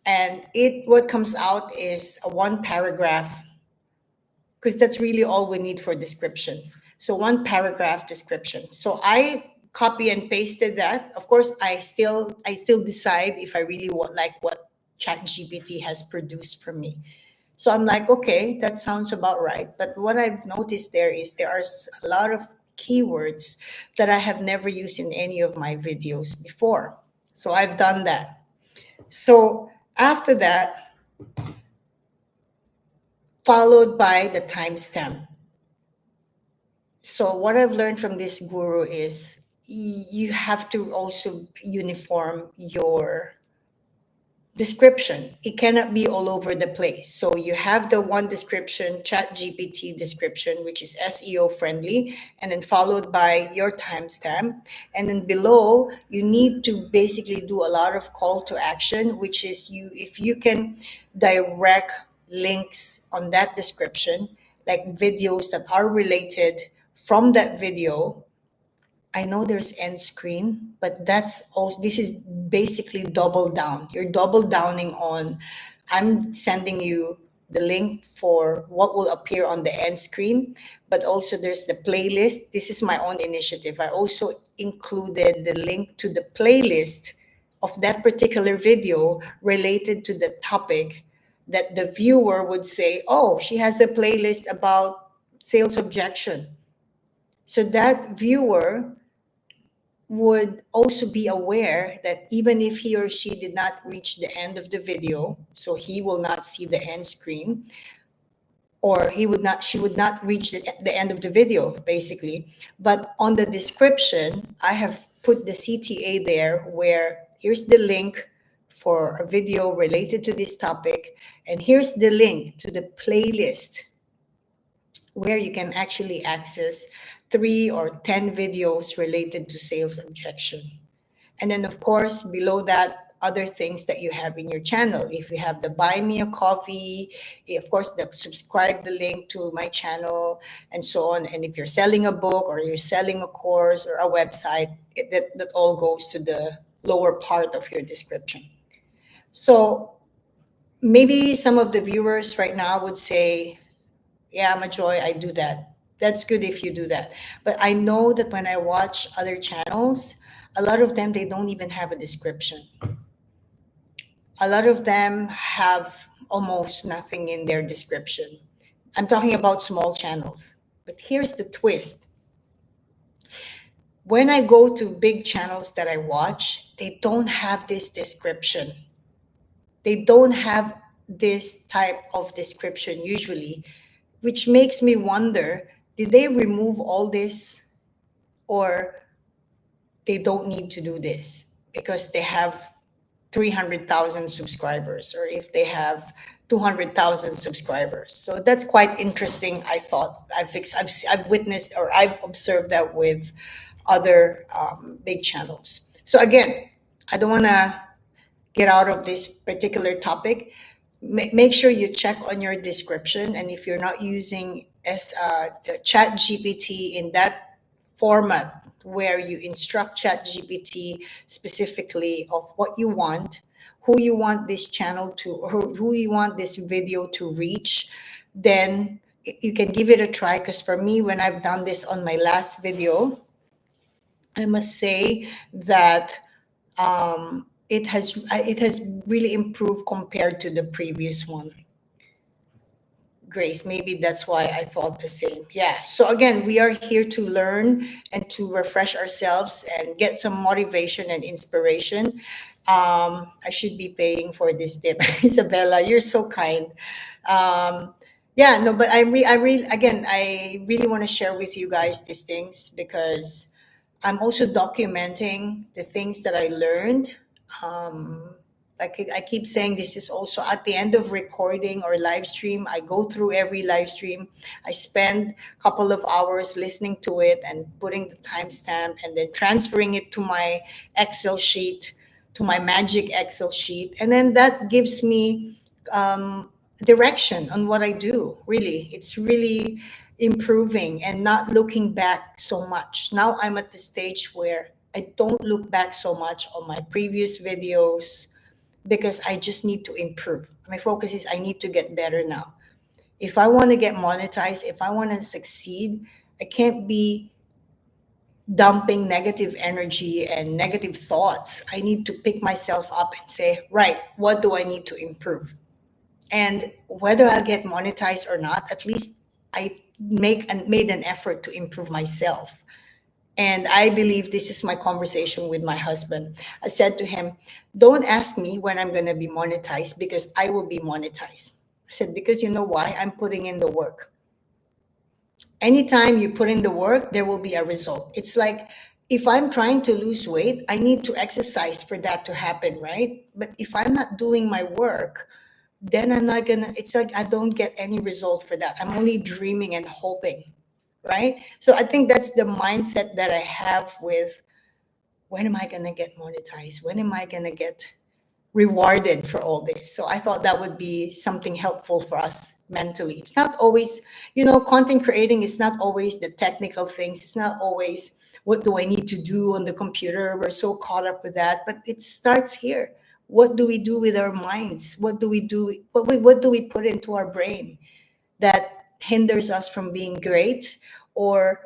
And what comes out is a one paragraph, because that's really all we need for description. So one paragraph description. So I copy and pasted that. Of course, I still decide if I really want, like, what ChatGPT has produced for me. So I'm like, okay, that sounds about right. But what I've noticed there are a lot of keywords that I have never used in any of my videos before. So I've done that. So after that, followed by the timestamp. So what I've learned from this guru is you have to also uniform your description. It cannot be all over the place. So you have the one description, Chat GPT description, which is SEO friendly, and then followed by your timestamp. And then below, you need to basically do a lot of call to action, which is if you can direct links on that description, like videos that are related from that video. I know there's end screen, but that's also, this is basically double down. You're double downing on, I'm sending you the link for what will appear on the end screen, but also there's the playlist. This is my own initiative. I also included the link to the playlist of that particular video related to the topic, that the viewer would say, oh, she has a playlist about sales objection. So that viewer would also be aware that even if he or she did not reach the end of the video, so he will not see the end screen, or she would not reach the end of the video, basically. But on the description, I have put the CTA there, where here's the link for a video related to this topic, and here's the link to the playlist where you can actually access 3 or 10 videos related to sales objection. And then, of course, below that, other things that you have in your channel. If you have the buy me a coffee, of course, the subscribe, the link to my channel, and so on. And if you're selling a book or you're selling a course or a website, that all goes to the lower part of your description. So maybe some of the viewers right now would say, yeah, Majoy, I do that. That's good if you do that. But I know that when I watch other channels, a lot of them, they don't even have a description. A lot of them have almost nothing in their description. I'm talking about small channels. But here's the twist. When I go to big channels that I watch, they don't have this description. They don't have this type of description usually, which makes me wonder, did they remove all this, or they don't need to do this because they have 300,000 subscribers, or if they have 200,000 subscribers. So that's quite interesting. I thought I've witnessed, or I've observed that with other big channels. So again, I don't want to get out of this particular topic. Make sure you check on your description, and if you're not using the chat gpt in that format where you instruct chat gpt specifically of what you want, who you want this channel to, or who you want this video to reach, then you can give it a try. Because for me, when I've done this on my last video, I must say that it has really improved compared to the previous one. Grace, maybe that's why I thought the same. Yeah. So again, we are here to learn and to refresh ourselves and get some motivation and inspiration. I should be paying for this tip, Isabella. You're so kind. Yeah, no, but I really want to share with you guys these things because I'm also documenting the things that I learned. Um, like I keep saying, this is also at the end of recording or live stream. I go through every live stream. I spend a couple of hours listening to it and putting the timestamp and then transferring it to my Excel sheet, to my magic Excel sheet. And then that gives me direction on what I do. Really, it's really improving and not looking back so much. Now I'm at the stage where I don't look back so much on my previous videos because I just need to improve. My focus is I need to get better now. If I want to get monetized, if I want to succeed, I can't be dumping negative energy and negative thoughts. I need to pick myself up and say, right, what do I need to improve? And whether I'll get monetized or not, at least I made an effort to improve myself. And I believe this is my conversation with my husband. I said to him, don't ask me when I'm going to be monetized because I will be monetized. I said, because you know why? I'm putting in the work. Anytime you put in the work, there will be a result. It's like if I'm trying to lose weight, I need to exercise for that to happen, right? But if I'm not doing my work, then I'm not gonna, it's like I don't get any result for that. I'm only dreaming and hoping, right? So I think that's the mindset that I have with, when am I gonna get monetized? When am I gonna get rewarded for all this? So I thought that would be something helpful for us mentally. It's not always, content creating is not always the technical things. It's not always what do I need to do on the computer. We're so caught up with that, but it starts here. What do we do with our minds? What do we do? What do we put into our brain that hinders us from being great, or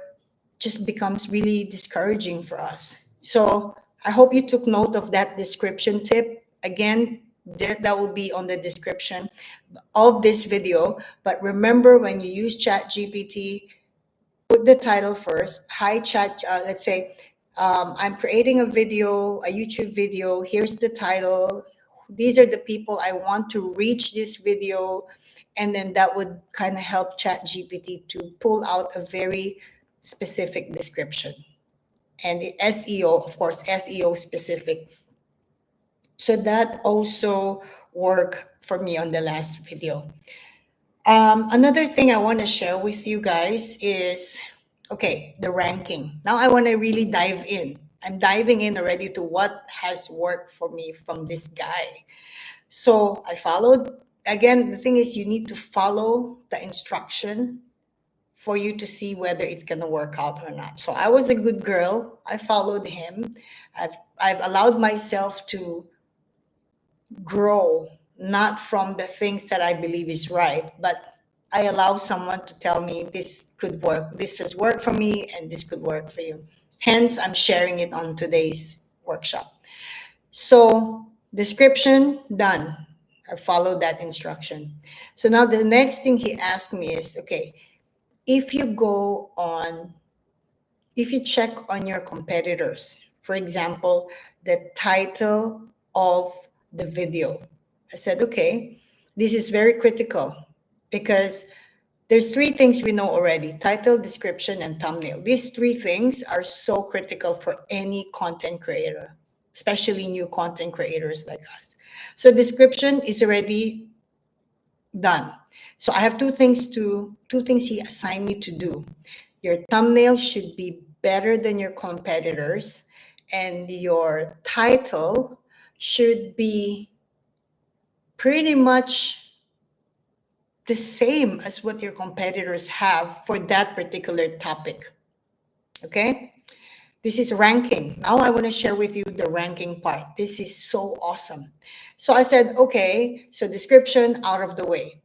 just becomes really discouraging for us? So I hope you took note of that description tip. Again, that will be on the description of this video. But remember, when you use Chat GPT, put the title first. Hi, Chat. Let's say I'm creating a video, a YouTube video. Here's the title. These are the people I want to reach this video. And then that would kind of help Chat GPT to pull out a very specific description. And the SEO, of course, SEO specific. So that also worked for me on the last video. Another thing I want to share with you guys is, okay, the ranking. Now I want to really dive in. I'm diving in already to what has worked for me from this guy. So I followed. Again, the thing is, you need to follow the instruction for you to see whether it's going to work out or not. So I was a good girl. I followed him. I've allowed myself to grow, not from the things that I believe is right, but I allow someone to tell me this could work, this has worked for me, and this could work for you. Hence, I'm sharing it on today's workshop. So, description done. I followed that instruction. So now the next thing he asked me is, okay, if you check on your competitors, For example, the title of the video. I said, okay, this is very critical because there's three things we know already: title, description, and thumbnail. These three things are so critical for any content creator, especially new content creators like us. So description is already done. So I have two things he assigned me to do. Your thumbnail should be better than your competitors, and your title should be pretty much the same as what your competitors have for that particular topic. Okay? This is ranking. Now I want to share with you the ranking part. This is so awesome. So I said, okay, so description out of the way.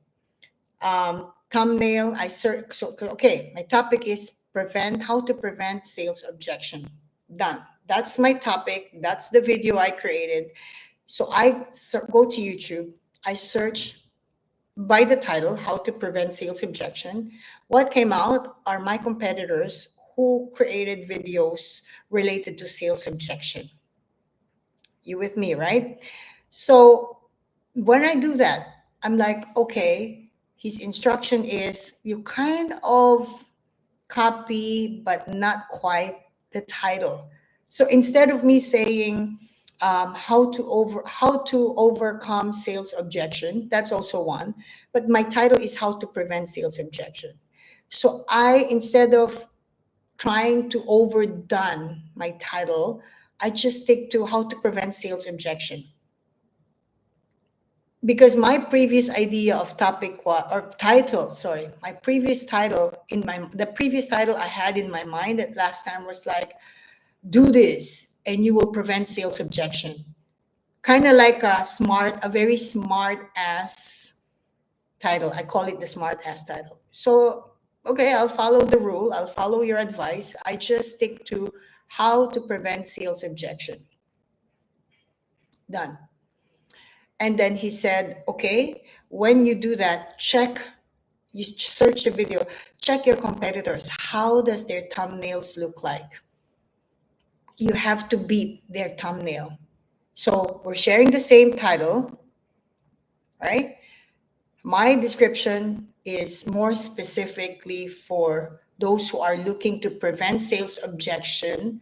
Thumbnail, I search. So, okay, my topic is how to prevent sales objection. Done. That's my topic. That's the video I created. So I go to YouTube. I search by the title, How to Prevent Sales Objection. What came out are my competitors who created videos related to sales objection. You with me, right? So when I do that, I'm like, okay, his instruction is you kind of copy, but not quite the title. So instead of me saying how to overcome sales objection, that's also one. But my title is how to prevent sales objection. So I, instead of trying to overdone my title, I just stick to how to prevent sales objection. Because my previous idea of or title, sorry, my previous title the previous title I had in my mind at last time was like, do this and you will prevent sales objection. Kind of like a very smart ass title. I call it the smart ass title. So, okay, I'll follow the rule. I'll follow your advice. I just stick to how to prevent sales objection. Done. And then he said, okay, when you do that, you search the video, check your competitors. How does their thumbnails look like? You have to beat their thumbnail. So we're sharing the same title, right? My description is more specifically for those who are looking to prevent sales objection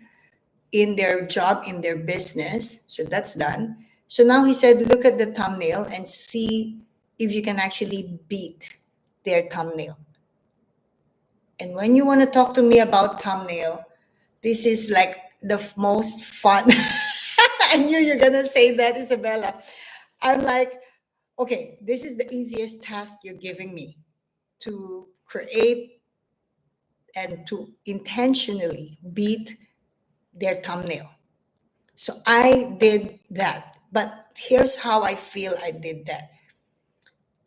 in their job, in their business. So that's done. So now he said, look at the thumbnail and see if you can actually beat their thumbnail. And when you want to talk to me about thumbnail, this is like the most fun. I knew you're going to say that, Isabella. I'm like, okay, this is the easiest task you're giving me, to create and to intentionally beat their thumbnail. So I did that. But here's how I feel I did that.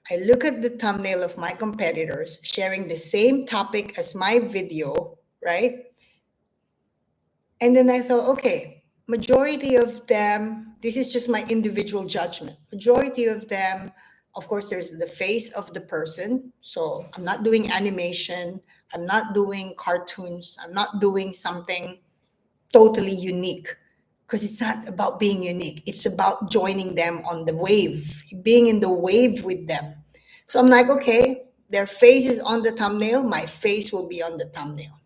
I look at the thumbnail of my competitors sharing the same topic as my video, right? And then I thought, okay, majority of them, this is just my individual judgment. Majority of them, of course, there's the face of the person. So I'm not doing animation. I'm not doing cartoons. I'm not doing something totally unique, because it's not about being unique. It's about joining them on the wave, being in the wave with them. So I'm like, okay, their face is on the thumbnail. My face will be on the thumbnail.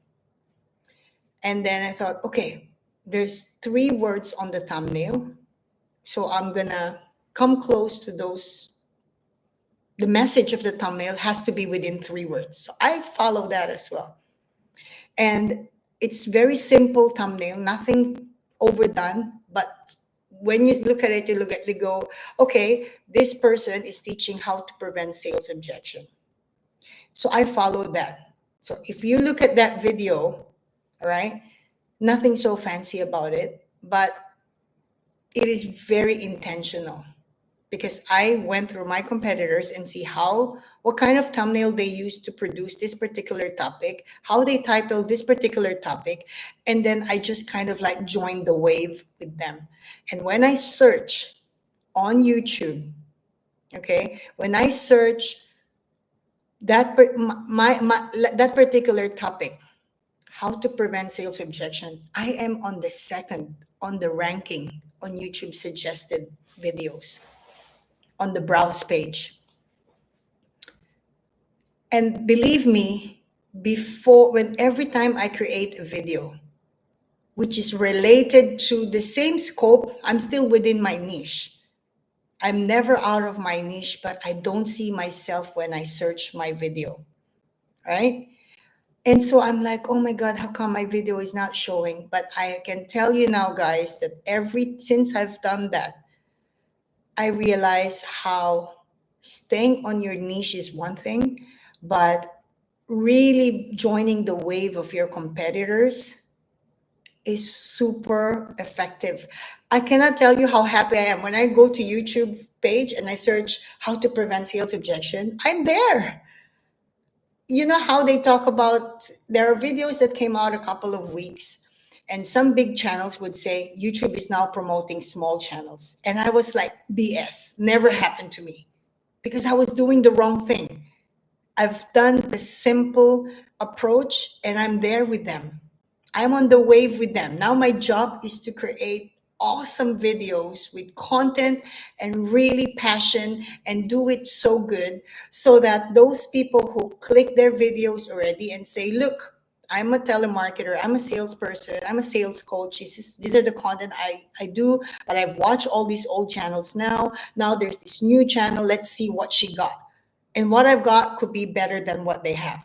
And then I thought, okay, there's 3 words on the thumbnail. So I'm going to come close to those. The message of the thumbnail has to be within 3 words. So I follow that as well. And it's very simple thumbnail, nothing overdone. But when you look at it, you go, okay, this person is teaching how to prevent sales objection. So I followed that. So if you look at that video, all right, nothing so fancy about it, but it is very intentional, because I went through my competitors and see what kind of thumbnail they use to produce this particular topic, how they title this particular topic, and then I just kind of like joined the wave with them. And when I search on YouTube, okay, when I search that particular topic, how to prevent sales objection, I am on the second on the ranking on YouTube suggested videos on the browse page. And believe me, before when every time I create a video which is related to the same scope, I'm still within my niche. I'm never out of my niche, but I don't see myself when I search my video, right? And so I'm like, oh my God, how come my video is not showing? But I can tell you now, guys, that since I've done that, I realize how staying on your niche is one thing, but really joining the wave of your competitors is super effective. I cannot tell you how happy I am when I go to YouTube page and I search how to prevent sales objection. I'm there. You know how they talk about, there are videos that came out a couple of weeks and some big channels would say YouTube is now promoting small channels. And I was like, BS, never happened to me because I was doing the wrong thing. I've done the simple approach and I'm there with them. I'm on the wave with them. Now my job is to create awesome videos with content and really passion and do it so good so that those people who click their videos already and say, look, I'm a telemarketer, I'm a salesperson, I'm a sales coach. These are the content I do, but I've watched all these old channels now. Now there's this new channel. Let's see what she got. And what I've got could be better than what they have.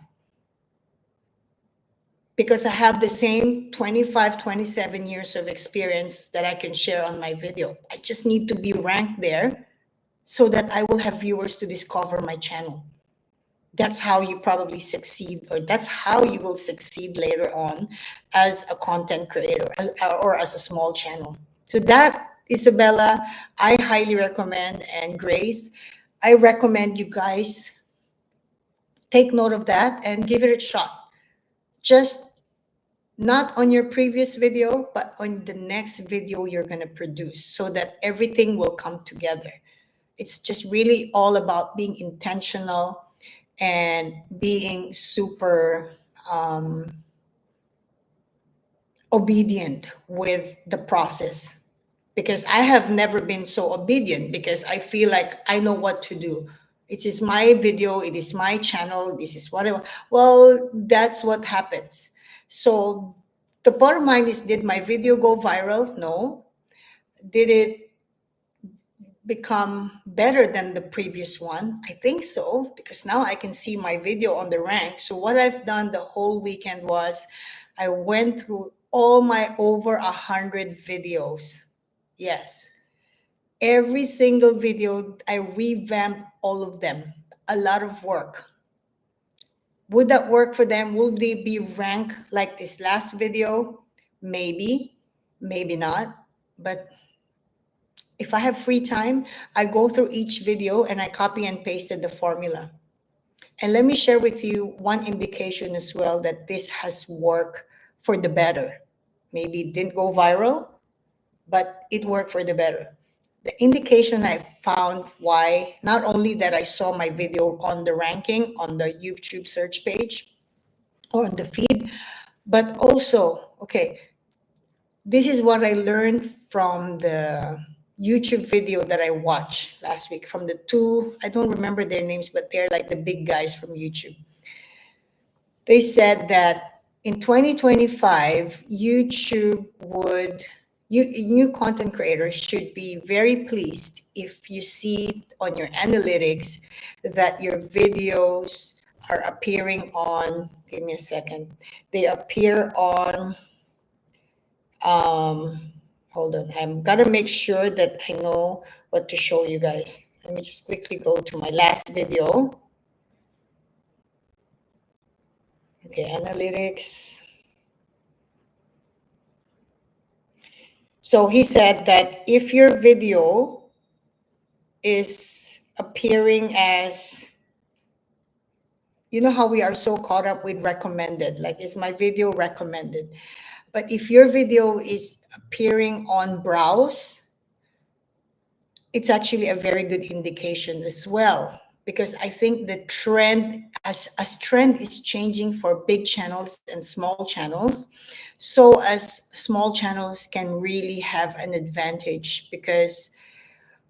Because I have the same 25, 27 years of experience that I can share on my video. I just need to be ranked there so that I will have viewers to discover my channel. That's how you probably succeed, or that's how you will succeed later on as a content creator or as a small channel. So that, Isabella, I highly recommend, and Grace, I recommend you guys take note of that and give it a shot. Just not on your previous video, but on the next video you're going to produce so that everything will come together. It's just really all about being intentional and being super obedient with the process. Because I have never been so obedient because I feel like I know what to do. It is my video, it is my channel, this is what I want. Well, that's what happens. So the bottom line is, did my video go viral? No. Did it become better than the previous one? I think so, because now I can see my video on the rank. So what I've done the whole weekend was I went through all my over 100 videos. Yes. Every single video, I revamped all of them. A lot of work. Would that work for them? Will they be ranked like this last video? Maybe, maybe not. But if I have free time, I go through each video and I copy and pasted the formula. And let me share with you one indication as well that this has worked for the better. Maybe it didn't go viral, but it worked for the better. The indication I found why, not only that I saw my video on the ranking on the YouTube search page or on the feed, but also, okay, this is what I learned from the YouTube video that I watched last week from the two, I don't remember their names, but they're like the big guys from YouTube. They said that in 2025, YouTube new content creators should be very pleased if you see on your analytics that your videos are appearing on, give me a second, they appear on, hold on, I'm gonna make sure that I know what to show you guys. Let me just quickly go to my last video. Okay, analytics. So he said that if your video is appearing as, you know how we are so caught up with recommended, like, is my video recommended? But if your video is appearing on browse, it's actually a very good indication as well, because I think the trend, as trend is changing for big channels and small channels, so as small channels can really have an advantage because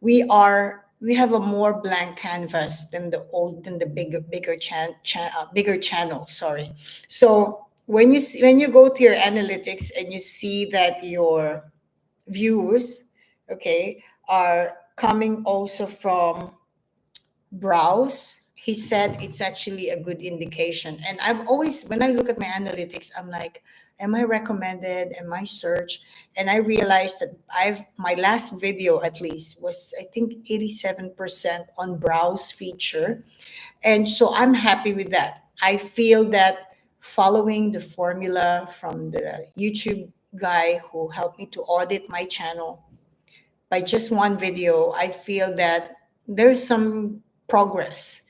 we have a more blank canvas than the bigger channel, sorry. So when you go to your analytics and you see that your views, okay, are coming also from browse, he said it's actually a good indication. And I've always, when I look at my analytics, I'm like, am I recommended? Am I searched? And I realized that my last video at least was, I think, 87% on browse feature. And so I'm happy with that. I feel that following the formula from the YouTube guy who helped me to audit my channel, by just one video, I feel that there's some progress.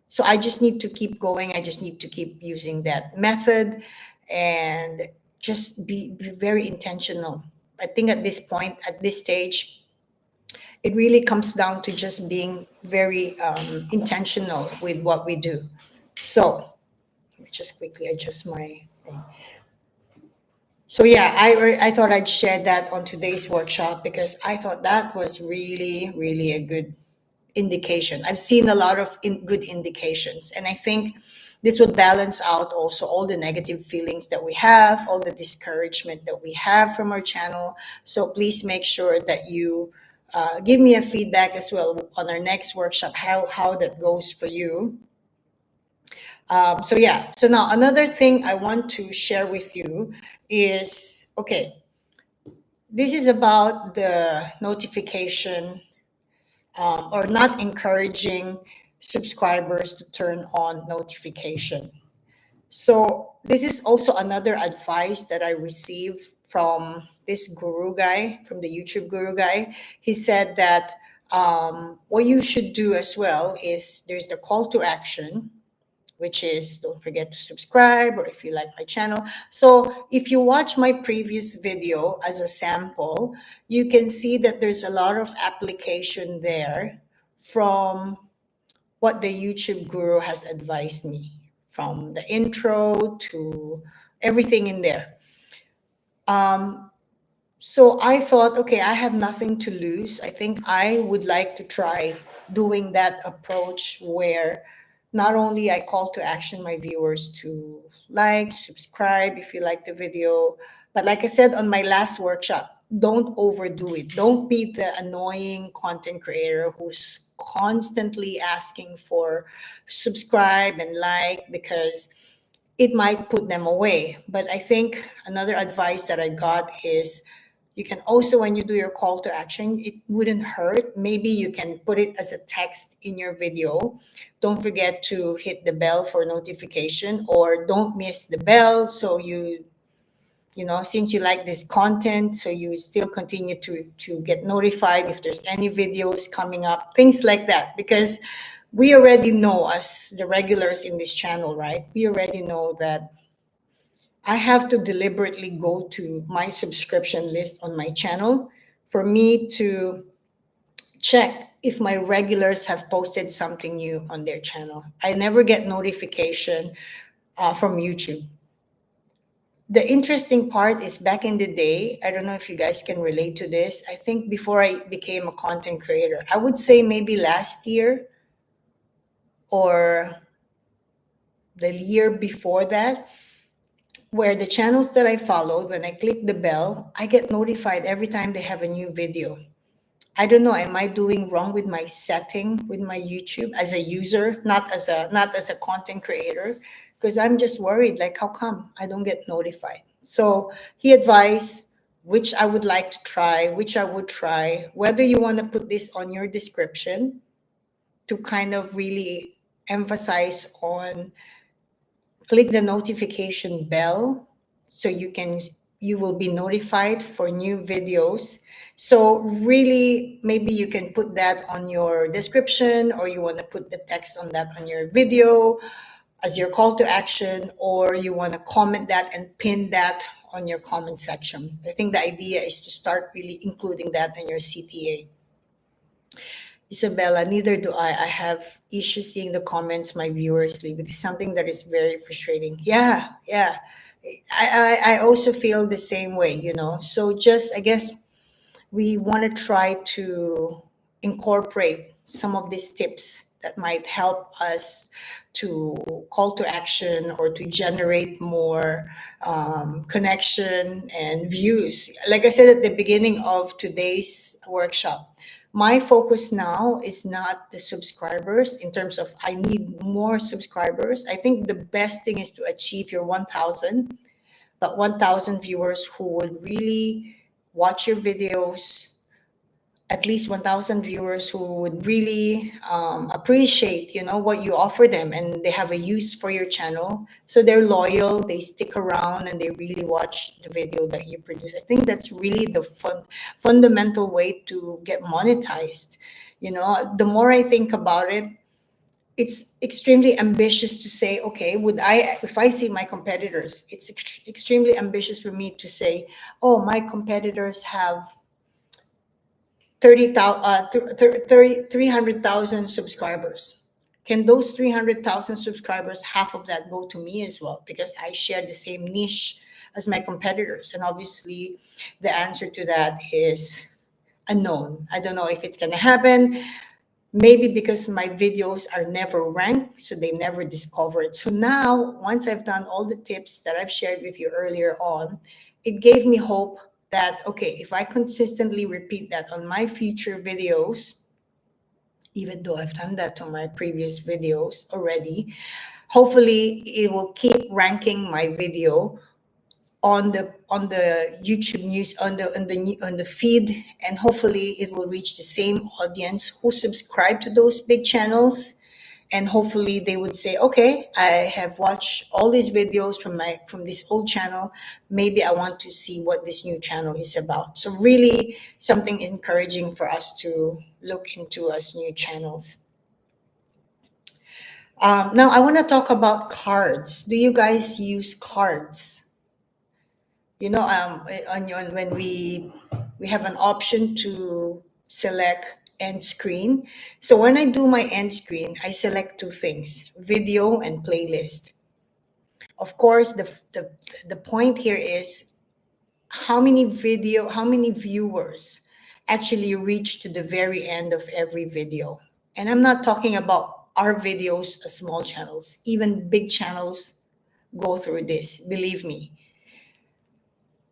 So I just need to keep going. I just need to keep using that method and just be very intentional. I think at this point, at this stage, it really comes down to just being very intentional with what we do. So let me just quickly adjust my thing. So yeah, I thought I'd share that on today's workshop because I thought that was really a good indication. I've seen a lot of good indications, and I think this would balance out also all the negative feelings that we have, all the discouragement that we have from our channel. So please make sure that you give me a feedback as well on our next workshop, how that goes for you. So yeah, so now another thing I want to share with you is, okay, this is about the notification, or not encouraging subscribers to turn on notification. So this is also another advice that I received from this guru guy, from the YouTube guru guy. He said that what you should do as well is there's the call to action, which is don't forget to subscribe, or if you like my channel. So if you watch my previous video as a sample, you can see that there's a lot of application there from what the YouTube guru has advised me, from the intro to everything in there. So I thought, okay, I have nothing to lose. I think I would like to try doing that approach where not only I call to action my viewers to like, subscribe if you like the video, but like I said on my last workshop, don't overdo it. Don't be the annoying content creator who's constantly asking for subscribe and like, because it might put them away. But I think another advice that I got is you can also, when you do your call to action, it wouldn't hurt. Maybe you can put it as a text in your video. Don't forget to hit the bell for notification, or don't miss the bell. So you know, since you like this content, so you still continue to get notified if there's any videos coming up, things like that. Because we already know, as the regulars in this channel, right? We already know that I have to deliberately go to my subscription list on my channel for me to check if my regulars have posted something new on their channel. I never get notification from YouTube. The interesting part is, back in the day, I don't know if you guys can relate to this. I think before I became a content creator, I would say maybe last year or the year before that, where the channels that I followed, when I click the bell, I get notified every time they have a new video. I don't know, am I doing wrong with my setting with my YouTube as a user, not as a content creator? Because I'm just worried, like, how come I don't get notified? So he advised which I would like to try, which I would try, whether you want to put this on your description to kind of really emphasize on click the notification bell so you will be notified for new videos. So really, maybe you can put that on your description, or you want to put the text on that on your video as your call to action, or you want to comment that and pin that on your comment section. I think the idea is to start really including that in your CTA. Isabella, neither do I. I have issues seeing the comments my viewers leave. It is something that is very frustrating. Yeah, yeah. I also feel the same way, you know. So just, I guess, we want to try to incorporate some of these tips that might help us to call to action or to generate more connection and views. Like I said at the beginning of today's workshop, my focus now is not the subscribers in terms of I need more subscribers. I think the best thing is to achieve your 1,000, but 1,000 viewers who would really watch your videos, at least 1,000 viewers who would really appreciate, you know, what you offer them, and they have a use for your channel, so they're loyal, they stick around, and they really watch the video that you produce. I think that's really the fundamental way to get monetized. You know, the more I think about it, it's extremely ambitious to say, okay, would I, if I see my competitors, it's extremely ambitious for me to say, oh, my competitors have 300,000 subscribers. Can those 300,000 subscribers, half of that go to me as well? Because I share the same niche as my competitors. And obviously, the answer to that is unknown. I don't know if it's going to happen. Maybe because my videos are never ranked, so they never discover it. So now, once I've done all the tips that I've shared with you earlier on, it gave me hope that, okay, if I consistently repeat that on my future videos, even though I've done that on my previous videos already, hopefully it will keep ranking my video on the YouTube news, on the feed, and hopefully it will reach the same audience who subscribe to those big channels, and hopefully they would say, okay, I have watched all these videos from this old channel, maybe I want to see what this new channel is about. So really something encouraging for us to look into as new channels. Now I want to talk about cards. Do you guys use cards? You know, when we have an option to select end screen. So when I do my end screen, I select two things: video and playlist. Of course, the point here is how many viewers actually reach to the very end of every video. And I'm not talking about our videos as small channels, even big channels go through this, believe me.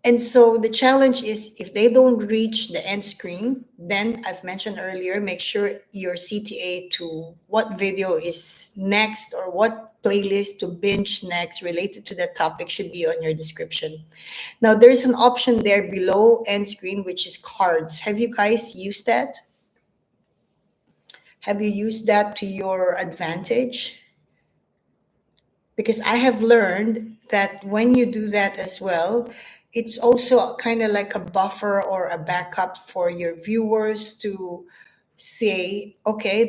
And so the challenge is, if they don't reach the end screen, then I've mentioned earlier, make sure your CTA to what video is next or what playlist to binge next related to that topic should be on your description. Now, there's an option there below end screen, which is cards. Have you guys used that? Have you used that to your advantage? Because I have learned that when you do that as well, it's also kind of like a buffer or a backup for your viewers to say, okay,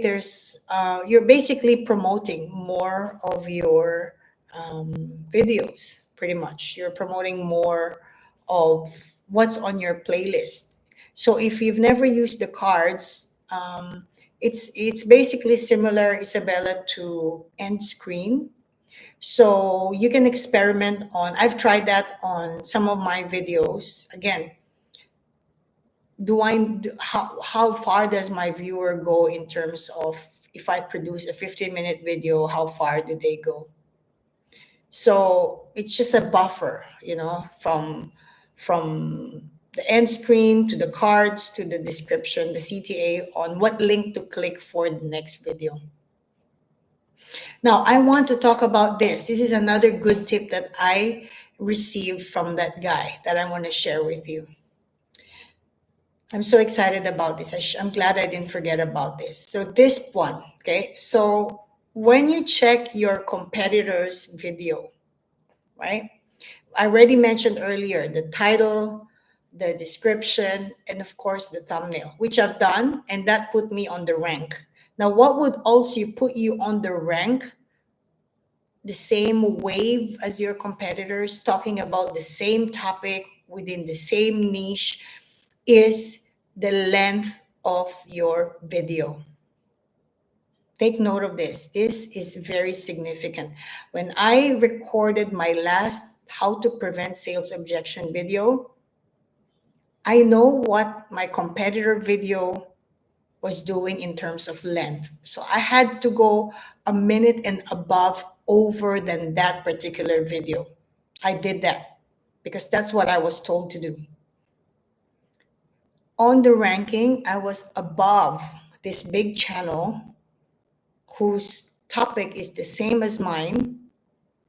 you're basically promoting more of your videos, pretty much. You're promoting more of what's on your playlist. So if you've never used the cards, it's basically similar, Isabella, to end screen. So you can experiment on, I've tried that on some of my videos. Again, how far does my viewer go in terms of, if I produce a 15-minute video, how far do they go? So it's just a buffer, you know, from the end screen to the cards to the description, the CTA on what link to click for the next video. Now, I want to talk about this. This is another good tip that I received from that guy that I want to share with you. I'm so excited about this. I'm glad I didn't forget about this. So this one, okay? So when you check your competitor's video, right? I already mentioned earlier the title, the description, and of course the thumbnail, which I've done, and that put me on the rank. Now, what would also put you on the rank, the same wave as your competitors, talking about the same topic within the same niche, is the length of your video. Take note of this. This is very significant. When I recorded my last how to prevent sales objection video, I know what my competitor video was doing in terms of length. So I had to go a minute and above over than that particular video. I did that because that's what I was told to do. On the ranking, I was above this big channel whose topic is the same as mine,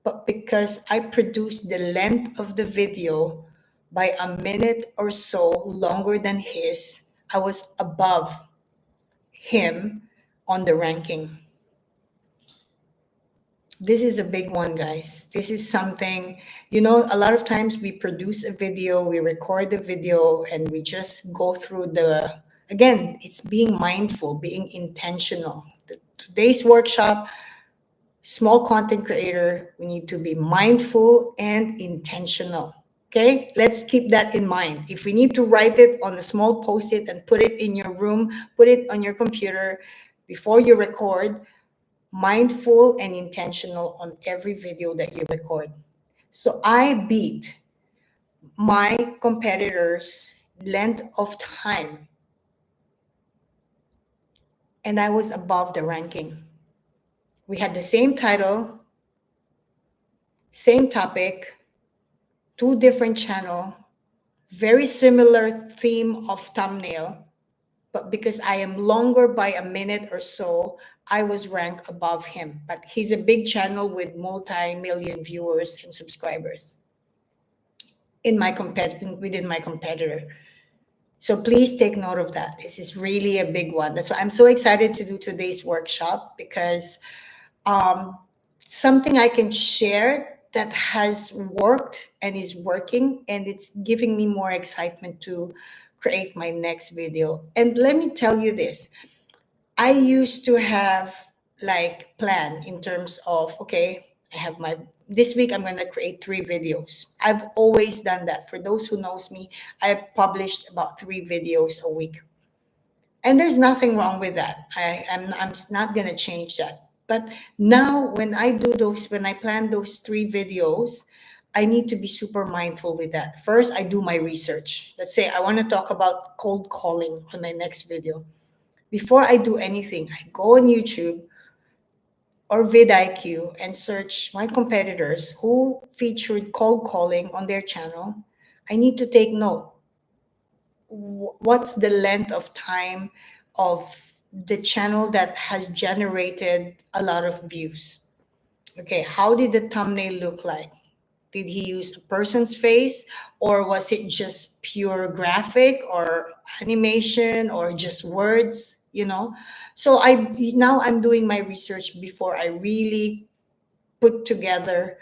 but because I produced the length of the video by a minute or so longer than his, I was above him on the ranking. This is a big one, guys. This is something, a lot of times we produce a video, we record the video, and we just go through again, it's being mindful, being intentional. Today's workshop, small content creator, we need to be mindful and intentional. Okay, let's keep that in mind. If we need to write it on a small post-it and put it in your room, put it on your computer before you record, mindful and intentional on every video that you record. So I beat my competitors' length of time, and I was above the ranking. We had the same title, same topic, two different channel, very similar theme of thumbnail, but because I am longer by a minute or so, I was ranked above him. But he's a big channel with multi-million viewers and subscribers within my competitor. So please take note of that. This is really a big one. That's why I'm so excited to do today's workshop, because something I can share that has worked and is working, and it's giving me more excitement to create my next video. And let me tell you this, I used to have like plan in terms of, okay, I have this week I'm going to create 3 videos. I've always done that. For those who knows me, I've published about 3 videos a week. And there's nothing wrong with that. I'm not going to change that. But now when I plan those 3 videos, I need to be super mindful with that. First, I do my research. Let's say I want to talk about cold calling on my next video. Before I do anything, I go on YouTube or vidIQ and search my competitors who featured cold calling on their channel. I need to take note. What's the length of time of the channel that has generated a lot of views? Okay, how did the thumbnail look like? Did he use a person's face, or was it just pure graphic or animation or just words, So now I'm doing my research before I really put together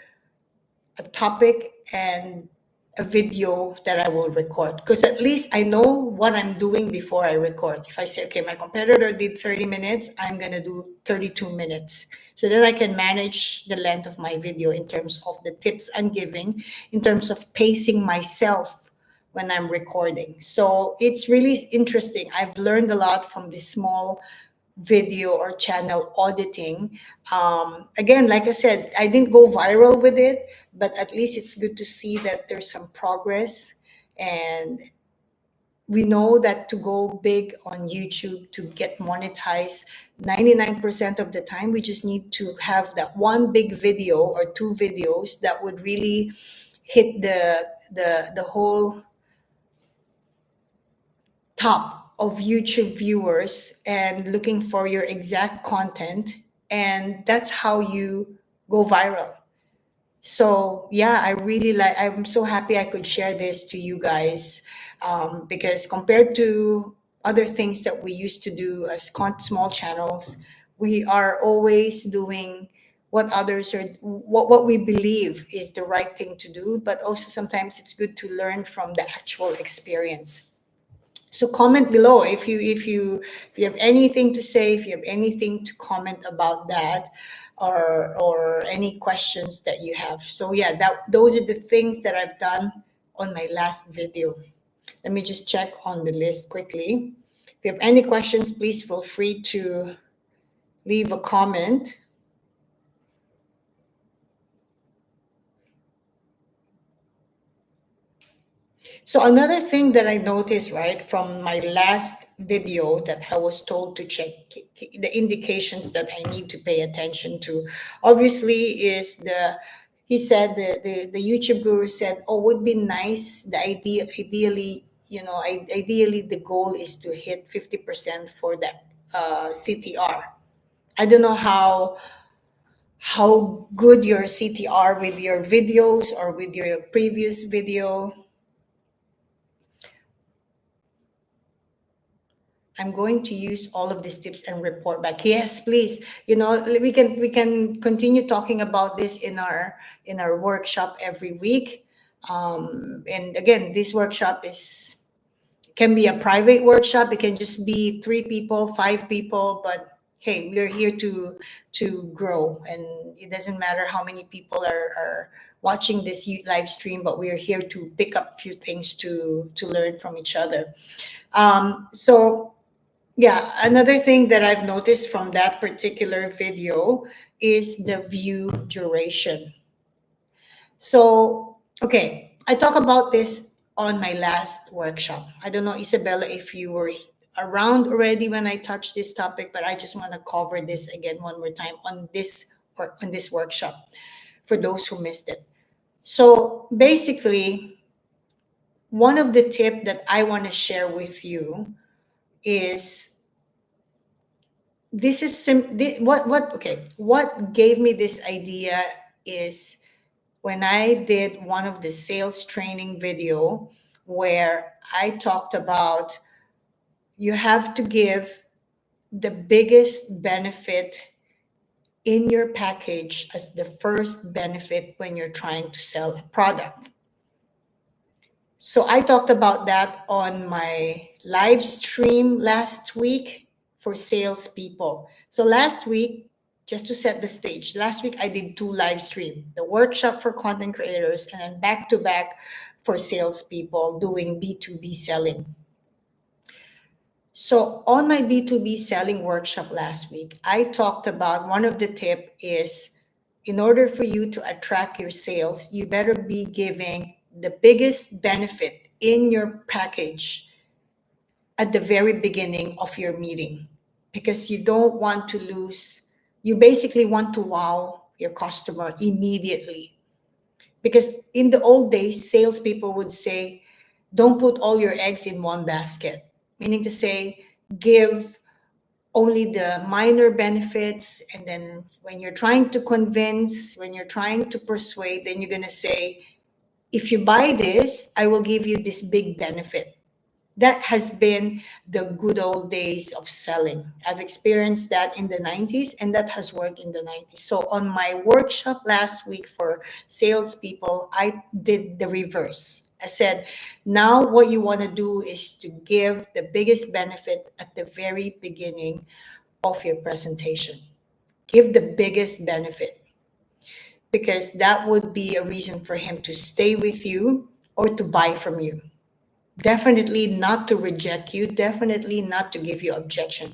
a topic and a video that I will record, because at least I know what I'm doing before I record. If I say, okay, my competitor did 30 minutes, I'm going to do 32 minutes. So then I can manage the length of my video in terms of the tips I'm giving, in terms of pacing myself when I'm recording. So it's really interesting. I've learned a lot from this small video or channel auditing. Again, like I said, I didn't go viral with it, but at least it's good to see that there's some progress. And we know that to go big on YouTube, to get monetized, 99% of the time, we just need to have that one big video or 2 videos that would really hit the whole top of YouTube viewers and looking for your exact content. And that's how you go viral. So yeah, I'm so happy I could share this to you guys, because compared to other things that we used to do as small channels, we are always doing what we believe is the right thing to do, but also sometimes it's good to learn from the actual experience. So comment below if you have anything to say, if you have anything to comment about that, or any questions that you have. So yeah, those are the things that I've done on my last video. Let me just check on the list quickly. If you have any questions, please feel free to leave a comment. So another thing that I noticed, right, from my last video that I was told to check the indications that I need to pay attention to, obviously, is he said the YouTube guru said, oh, would be nice. The idea, ideally, ideally the goal is to hit 50% for that CTR. I don't know how good your CTR with your videos or with your previous video. I'm going to use all of these tips and report back. Yes, please. We can continue talking about this in our workshop every week. And again, this workshop is can be a private workshop. It can just be 3 people, 5 people, but hey, we're here to grow, and it doesn't matter how many people are watching this live stream, but we're here to pick up a few things to learn from each other. So yeah, another thing that I've noticed from that particular video is the view duration. So, okay, I talked about this on my last workshop. I don't know, Isabella, if you were around already when I touched this topic, but I just want to cover this again one more time on this workshop for those who missed it. So basically, one of the tip that I want to share with you is this is what gave me this idea is when I did one of the sales training video where I talked about you have to give the biggest benefit in your package as the first benefit when you're trying to sell a product. So I talked about that on my live stream last week for salespeople. So last week, just to set the stage, last week I did 2 live streams: the workshop for content creators and then back to back for salespeople doing B2B selling. So on my B2B selling workshop last week, I talked about one of the tip is in order for you to attract your sales, you better be giving the biggest benefit in your package at the very beginning of your meeting, because you don't want to lose, you basically want to wow your customer immediately. Because in the old days, salespeople would say, don't put all your eggs in one basket, meaning to say, give only the minor benefits. And then when you're trying to convince, when you're trying to persuade, then you're going to say, if you buy this, I will give you this big benefit. That has been the good old days of selling. I've experienced that in the 90s, and that has worked in the 90s. So on my workshop last week for salespeople, I did the reverse. I said, now what you want to do is to give the biggest benefit at the very beginning of your presentation. Give the biggest benefit, because that would be a reason for him to stay with you or to buy from you. Definitely not to reject you, definitely not to give you objection.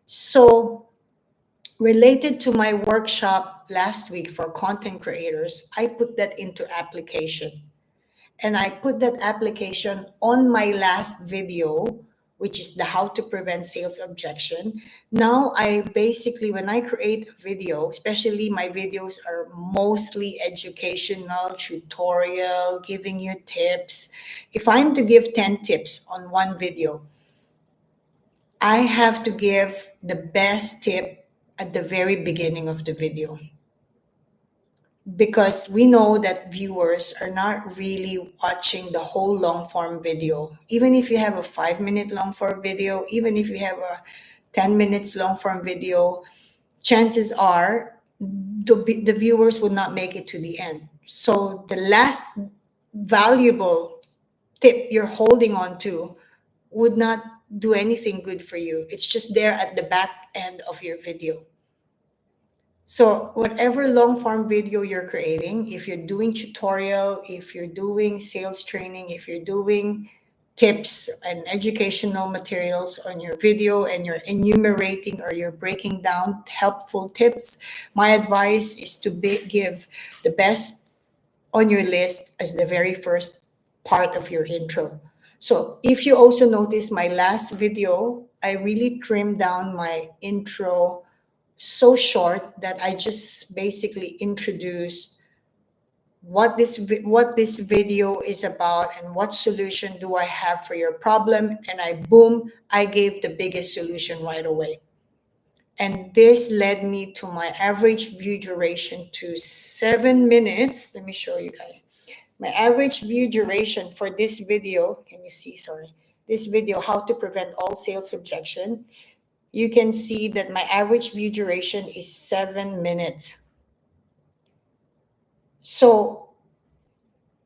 So related to my workshop last week for content creators, I put that into application. And I put that application on my last video, which is the how to prevent sales objection. Now I basically, when I create a video, especially my videos are mostly educational, tutorial, giving you tips. If I'm to give 10 tips on one video, I have to give the best tip at the very beginning of the video, because we know that viewers are not really watching the whole long form video. Even if you have a 5 minute long form video, even if you have a 10 minutes long form video, chances are the viewers will not make it to the end. So the last valuable tip you're holding on to would not do anything good for you. It's just there at the back end of your video. So whatever long form video you're creating, if you're doing tutorial, if you're doing sales training, if you're doing tips and educational materials on your video and you're enumerating or you're breaking down helpful tips, my advice is to give the best on your list as the very first part of your intro. So if you also notice my last video, I really trimmed down my intro so short that I just basically introduced what this video is about and what solution do I have for your problem, and I gave the biggest solution right away. And this led me to my average view duration to 7 minutes. Let me show you guys. My average view duration for this video, can you see, sorry, this video, how to prevent all sales rejection, you can see that my average view duration is 7 minutes. So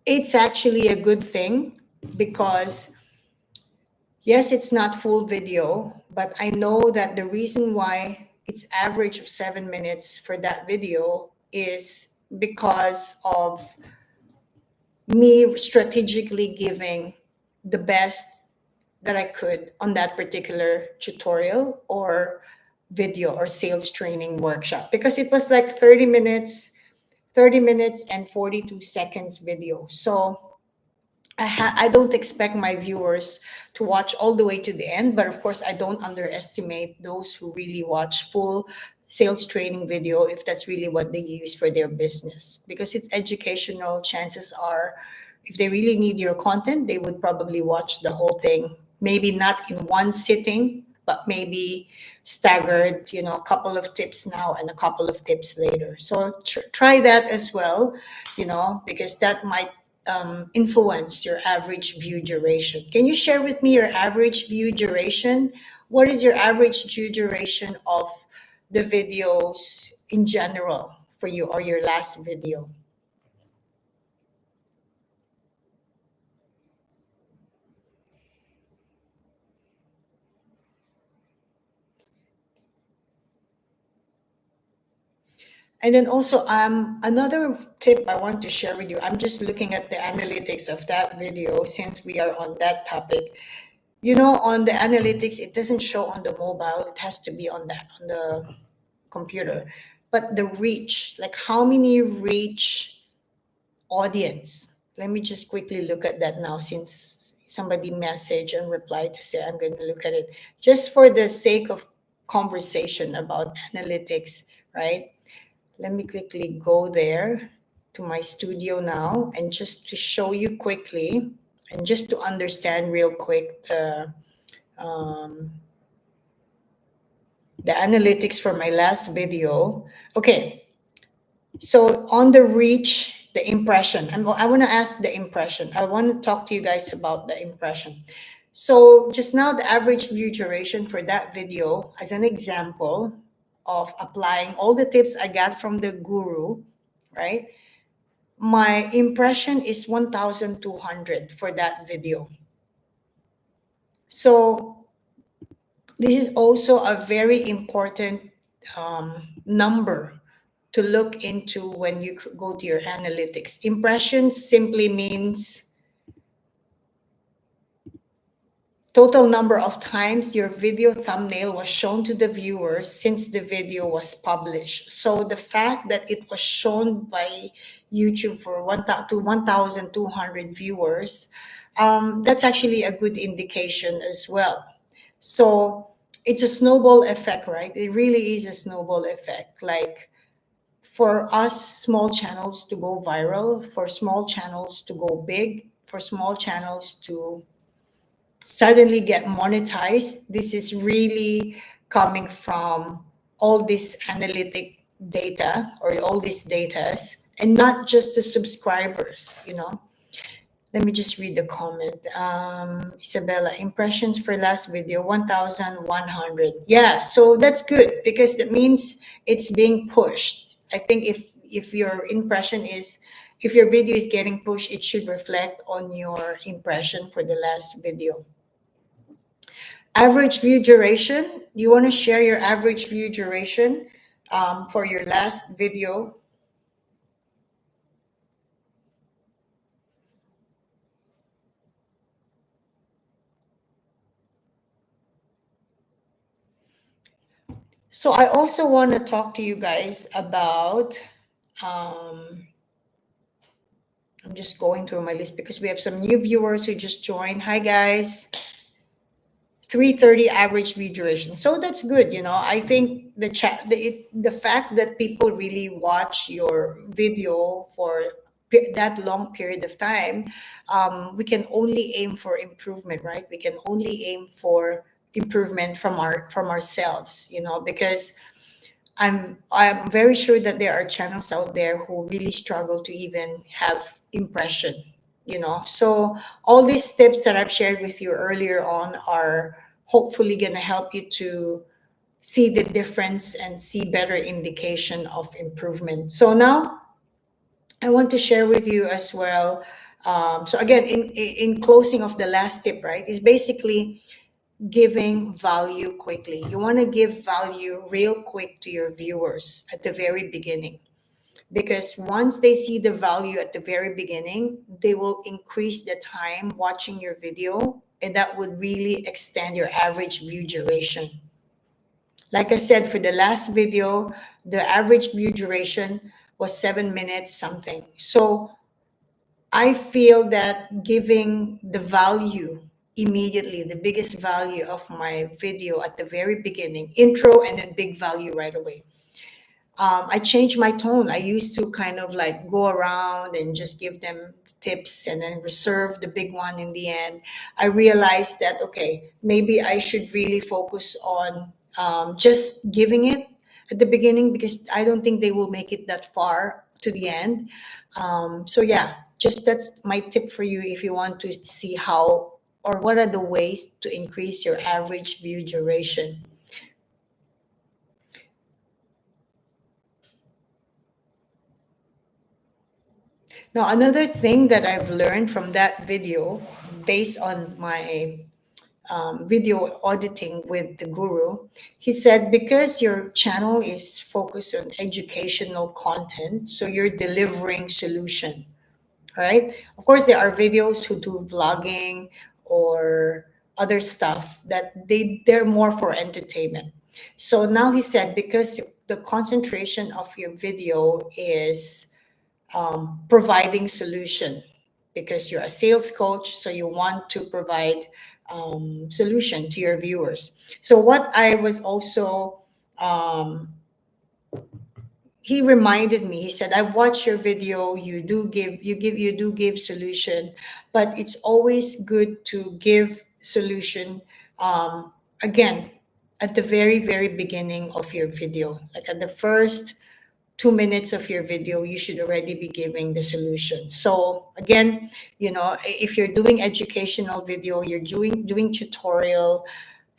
it's actually a good thing because yes, it's not full video, but I know that the reason why it's average of 7 minutes for that video is because of me strategically giving the best that I could on that particular tutorial or video or sales training workshop, because it was like 30 minutes and 42 seconds video. So I don't expect my viewers to watch all the way to the end, but of course, I don't underestimate those who really watch full sales training video if that's really what they use for their business. Because it's educational, chances are, if they really need your content, they would probably watch the whole thing. Maybe not in one sitting, but maybe staggered, a couple of tips now and a couple of tips later. So try that as well, because that might influence your average view duration. Can you share with me your average view duration? What is your average view duration of the videos in general for you, or your last video? And then also, another tip I want to share with you. I'm just looking at the analytics of that video since we are on that topic. On the analytics, it doesn't show on the mobile. It has to be on the computer. But the reach, like how many reach audience? Let me just quickly look at that now since somebody messaged and replied to say I'm going to look at it just for the sake of conversation about analytics, right? Let me quickly go there to my studio now, and just to show you quickly and just to understand real quick the analytics for my last video. Okay, so on the reach, the impression, I want to ask the impression. I want to talk to you guys about the impression. So just now, the average view duration for that video, as an example of applying all the tips I got from the guru, right? My impression is 1,200 for that video. So this is also a very important number to look into when you go to your analytics. Impressions simply means total number of times your video thumbnail was shown to the viewers since the video was published. So the fact that it was shown by YouTube for 1,200 viewers, that's actually a good indication as well. So it's a snowball effect, right? It really is a snowball effect. Like for us small channels to go viral, for small channels to go big, for small channels to suddenly get monetized, this is really coming from all this analytic data or all these datas, and not just the subscribers. Let me just read the comment. Isabella, impressions for last video, 1,100. Yeah, so that's good because that means it's being pushed. I think if your impression is, if your video is getting pushed, it should reflect on your impression for the last video. Average view duration. You want to share your average view duration for your last video? So I also want to talk to you guys about, um, I'm just going through my list because we have some new viewers who just joined. Hi, guys. 330 average view duration. So that's good, you know. I think the fact that people really watch your video for that long period of time, we can only aim for improvement, right? We can only aim for improvement from ourselves, you know, because I'm very sure that there are channels out there who really struggle to even have impression, you know. So all these tips that I've shared with you earlier on are hopefully going to help you to see the difference and see better indication of improvement. So now I want to share with you as well. So again, in closing of the last tip, right, is basically giving value quickly. You want to give value real quick to your viewers at the very beginning, because once they see the value at the very beginning, they will increase the time watching your video, and that would really extend your average view duration. Like I said, for the last video, the average view duration was 7 minutes something. So I feel that giving the value immediately, the biggest value of my video at the very beginning, intro and then big value right away. I changed my tone. I used to kind of like go around and just give them tips and then reserve the big one in the end. I realized that, okay, maybe I should really focus on just giving it at the beginning, because I don't think they will make it that far to the end. So, yeah, just that's my tip for you if you want to see how or what are the ways to increase your average view duration. Now, another thing that I've learned from that video, based on my video auditing with the guru, he said because your channel is focused on educational content, so you're delivering solution, right? Of course, there are videos who do vlogging or other stuff that they're more for entertainment. So now he said because the concentration of your video is providing solution, because you're a sales coach, so you want to provide solution to your viewers. So what I was also um, he reminded me, he said, I've watched your video, you do give solution, but it's always good to give solution, um, again, at the very beginning of your video, like at the first 2 minutes of your video, you should already be giving the solution. So again, you know, if you're doing educational video, you're doing tutorial,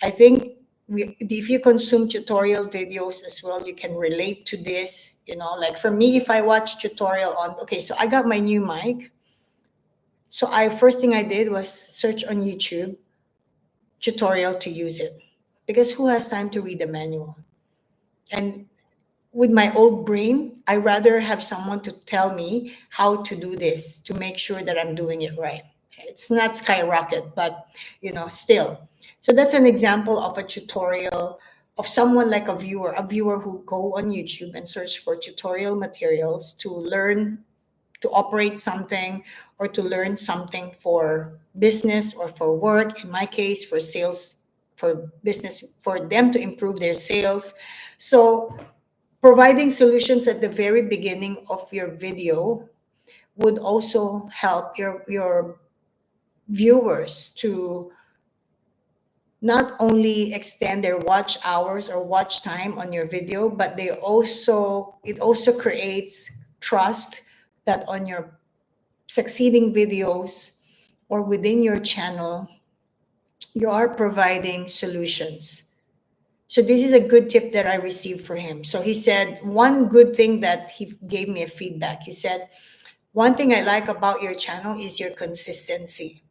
I think if you consume tutorial videos as well, you can relate to this. You know, like for me, if I watch tutorial on, okay, so I got my new mic. So I first thing I did was search on YouTube tutorial to use it, because who has time to read the manual? And with my old brain, I rather have someone to tell me how to do this to make sure that I'm doing it right. It's not skyrocket, but you know, still. So that's an example of a tutorial of someone like a viewer who go on YouTube and search for tutorial materials to learn to operate something or to learn something for business or for work. In my case, for sales, for business, for them to improve their sales. So providing solutions at the very beginning of your video would also help your viewers to not only extend their watch hours or watch time on your video, but it also creates trust that on your succeeding videos or within your channel, you are providing solutions. So this is a good tip that I received for him. So he said one good thing that he gave me a feedback. He said, one thing I like about your channel is your consistency.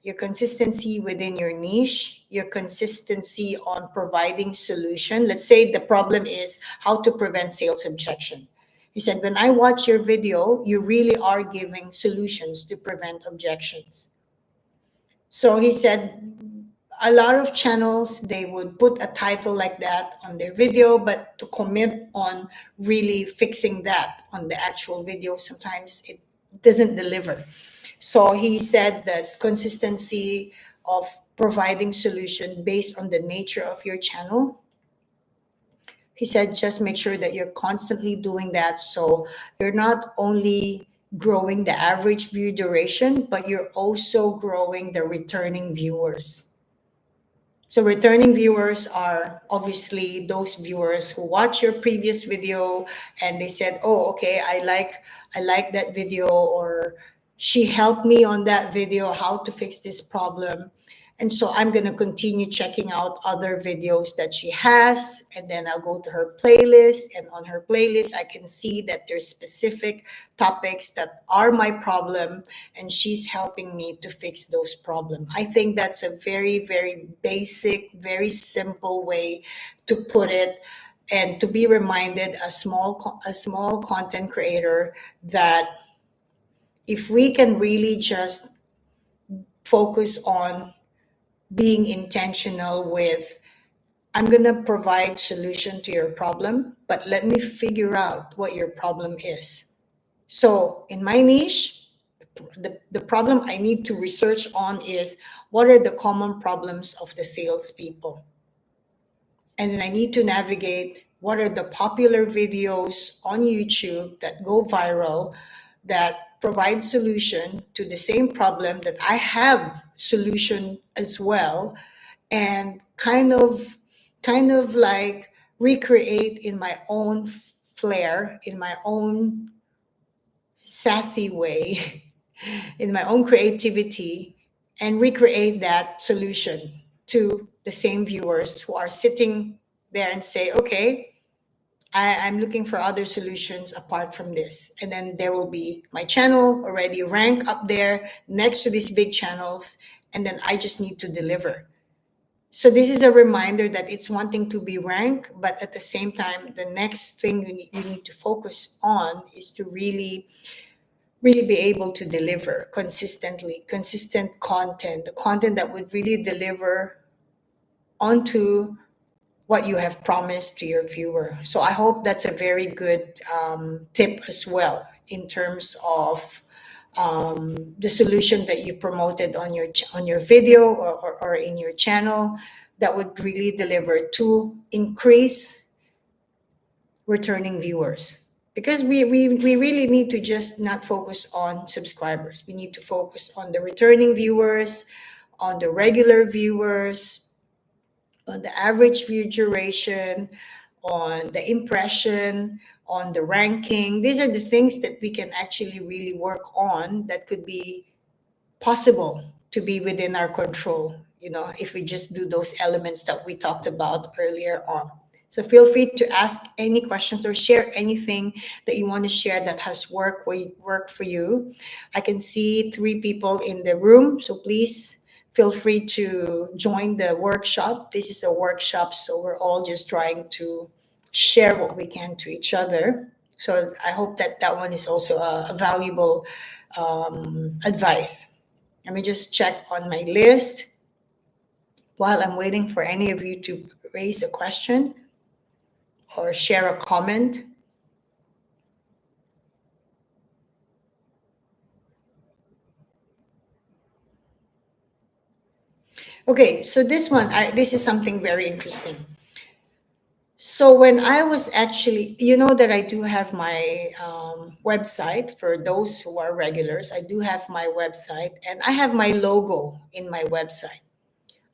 Your consistency within your niche, your consistency on providing solution. Let's say the problem is how to prevent sales objection. He said, when I watch your video, you really are giving solutions to prevent objections. So he said, a lot of channels, they would put a title like that on their video, but to commit on really fixing that on the actual video, sometimes it doesn't deliver. So he said that consistency of providing solution based on the nature of your channel. He said just make sure that you're constantly doing that, so you're not only growing the average view duration, but you're also growing the returning viewers. So returning viewers are obviously those viewers who watch your previous video and they said, "Oh, okay, I like that video," or "She helped me on that video how to fix this problem." And so I'm going to continue checking out other videos that she has, and then I'll go to her playlist, and on her playlist I can see that there's specific topics that are my problem, and she's helping me to fix those problems. I think that's a very, very basic, very simple way to put it, and to be reminded, a small content creator, that if we can really just focus on being intentional with, I'm going to provide solution to your problem, but let me figure out what your problem is. So in my niche, the problem I need to research on is, what are the common problems of the salespeople? And then I need to navigate what are the popular videos on YouTube that go viral, that provide solution to the same problem that I have solution as well, and kind of like recreate in my own flair, in my own sassy way, in my own creativity, and recreate that solution to the same viewers who are sitting there and say, okay, I'm looking for other solutions apart from this. And then there will be my channel already rank up there next to these big channels. And then I just need to deliver. So this is a reminder that it's one thing to be ranked, but at the same time, the next thing you need to focus on is to really be able to deliver consistently, consistent content, the content that would really deliver onto what you have promised to your viewer. So I hope that's a very good tip as well in terms of the solution that you promoted on your video, or in your channel, that would really deliver to increase returning viewers, because we really need to just not focus on subscribers. We need to focus on the returning viewers, on the regular viewers, on the average view duration, on the impression, on the ranking. These are the things that we can actually really work on, that could be possible to be within our control, if we just do those elements that we talked about earlier on. So feel free to ask any questions or share anything that you want to share that has worked for you. I can see 3 people in the room, so please feel free to join the workshop. This is a workshop, so we're all just trying to share what we can to each other. So I hope that that one is also a valuable advice. Let me just check on my list while I'm waiting for any of you to raise a question or share a comment. Okay, so this is something very interesting. So when I was actually, that I do have my website. For those who are regulars, I do have my website, and I have my logo in my website.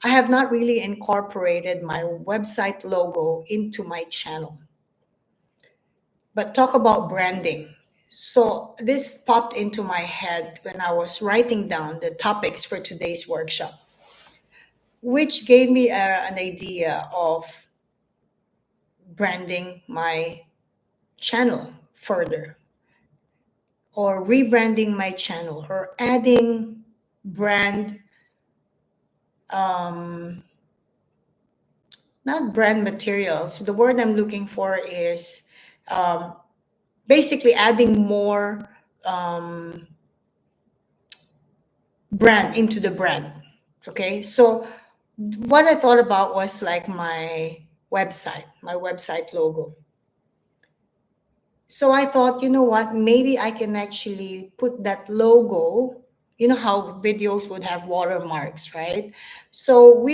I have not really incorporated my website logo into my channel. But talk about branding. So this popped into my head when I was writing down the topics for today's workshop, which gave me an idea of branding my channel further, or rebranding my channel, or adding brand, not brand materials. The word I'm looking for is um, basically adding more brand into the brand. Okay, so what I thought about was like my website logo. So I thought, you know what, maybe I can actually put that logo. You know how videos would have watermarks, right? So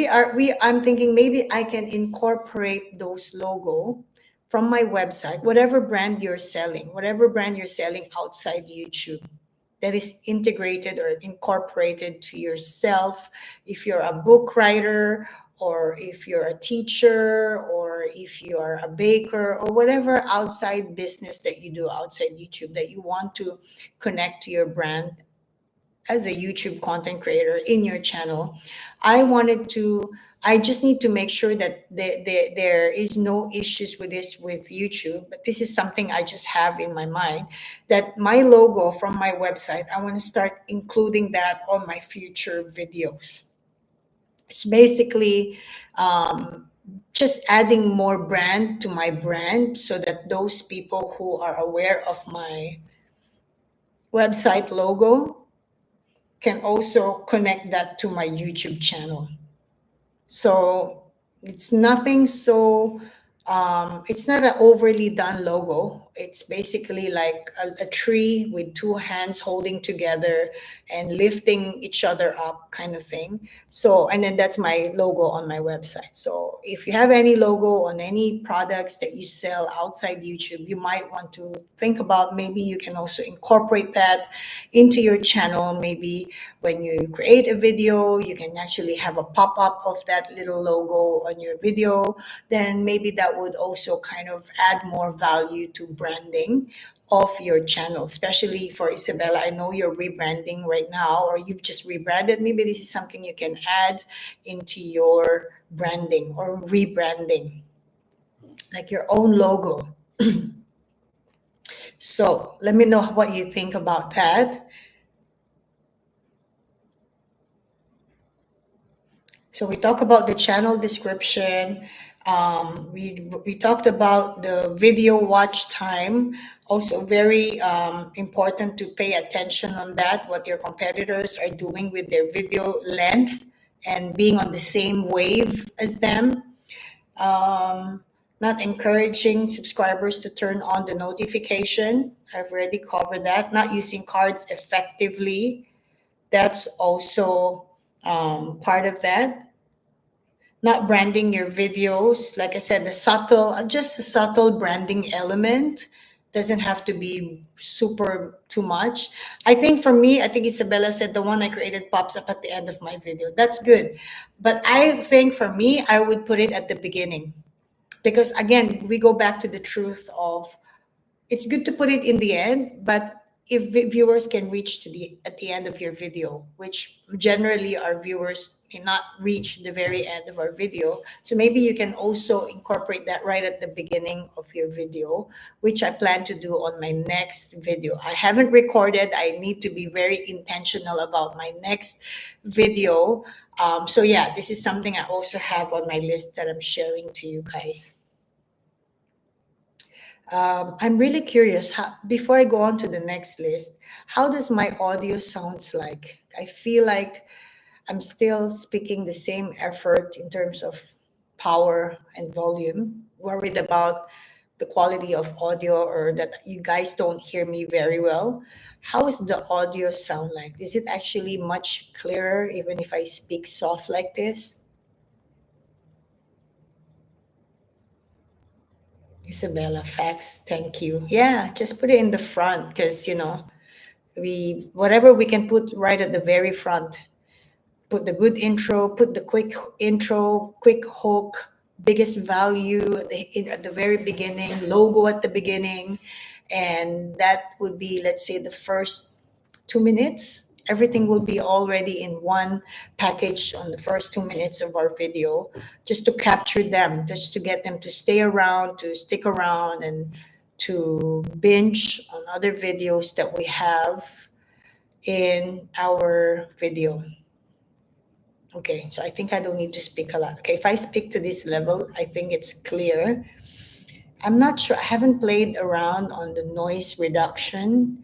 I'm thinking maybe I can incorporate those logo from my website, whatever brand you're selling outside YouTube, that is integrated or incorporated to yourself. If you're a book writer, or if you're a teacher, or if you're a baker, or whatever outside business that you do outside YouTube that you want to connect to your brand as a YouTube content creator in your channel. I wanted to, I just need to make sure that there is no issues with this with YouTube, but this is something I just have in my mind, that my logo from my website, I want to start including that on my future videos. It's basically just adding more brand to my brand so that those people who are aware of my website logo can also connect that to my YouTube channel. So it's nothing so, it's not an overly done logo. It's basically like a tree with two hands holding together and lifting each other up, kind of thing. So, and then that's my logo on my website. So if you have any logo on any products that you sell outside YouTube, you might want to think about, maybe you can also incorporate that into your channel. Maybe when you create a video, you can actually have a pop-up of that little logo on your video. Then maybe that would also kind of add more value to branding of your channel, especially for Isabella. I know you're rebranding right now, or you've just rebranded. Maybe this is something you can add into your branding or rebranding, like your own logo. So let me know what you think about that. So we talk about the channel description. We talked about the video watch time. Also, very important to pay attention on that. What your competitors are doing with their video length and being on the same wave as them. Um, Not encouraging subscribers to turn on the notification. I've already covered that. Not using cards effectively. That's also part of that. Not branding your videos. Like I said, just a subtle branding element, doesn't have to be super too much. I think for me, I think Isabella said the one I created pops up at the end of my video. That's good. But I think for me, I would put it at the beginning. Because again, we go back to the truth of, it's good to put it in the end, but if viewers can reach to the at the end of your video, which generally our viewers may not reach the very end of our video, so maybe you can also incorporate that right at the beginning of your video, which I plan to do on my next video. I haven't recorded. I need to be very intentional about my next video. So yeah, this is something I also have on my list that I'm sharing to you guys. I'm really curious, before I go on to the next list, how does my audio sounds like? I feel like I'm still speaking the same effort in terms of power and volume, worried about the quality of audio or that you guys don't hear me very well. How is the audio sound like? Is it actually much clearer even if I speak soft like this? Isabella, facts, thank you. Yeah, just put it in the front because, we whatever we can put right at the very front, put the good intro, put the quick intro, quick hook, biggest value at the very beginning, logo at the beginning, and that would be, let's say, the first 2 minutes. Everything will be already in one package on the first 2 minutes of our video, just to capture them, just to get them to stay around, to stick around, and to binge on other videos that we have in our video. Okay, so I think I don't need to speak a lot. Okay, if I speak to this level, I think it's clear. I'm not sure, I haven't played around on the noise reduction.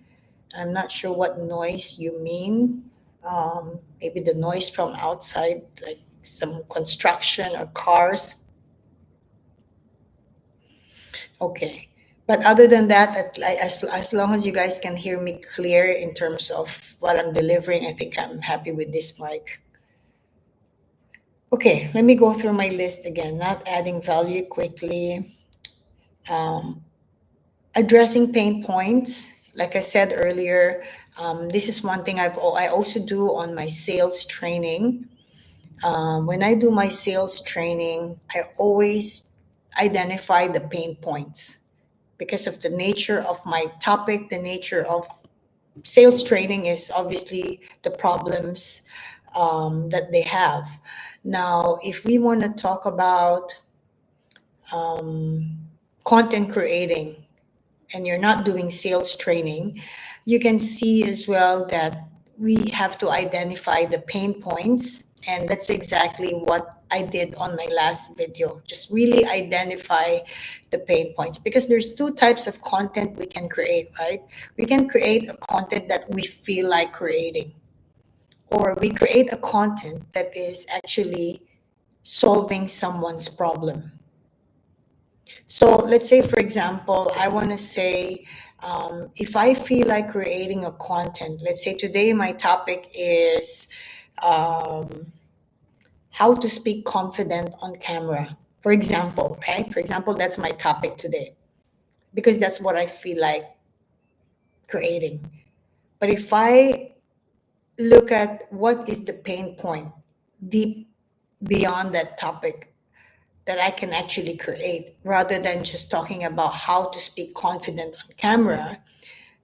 I'm not sure what noise you mean. Maybe the noise from outside, like some construction or cars. Okay. But other than that, as long as you guys can hear me clear in terms of what I'm delivering, I think I'm happy with this mic. Okay, let me go through my list again. Not adding value quickly, um, addressing pain points. Like I said earlier, this is one thing I also do on my sales training. When I do my sales training, I always identify the pain points because of the nature of my topic. The nature of sales training is obviously the problems that they have. Now, if we want to talk about um, content creating, and you're not doing sales training, you can see as well that we have to identify the pain points. And that's exactly what I did on my last video. Just really identify the pain points because there's two types of content we can create, right? We can create a content that we feel like creating, or we create a content that is actually solving someone's problem. So let's say, for example, I want to say, if I feel like creating a content, let's say today my topic is um, how to speak confident on camera, for example, right? For example, that's my topic today because that's what I feel like creating. But if I look at what is the pain point deep beyond that topic, that I can actually create rather than just talking about how to speak confident on camera,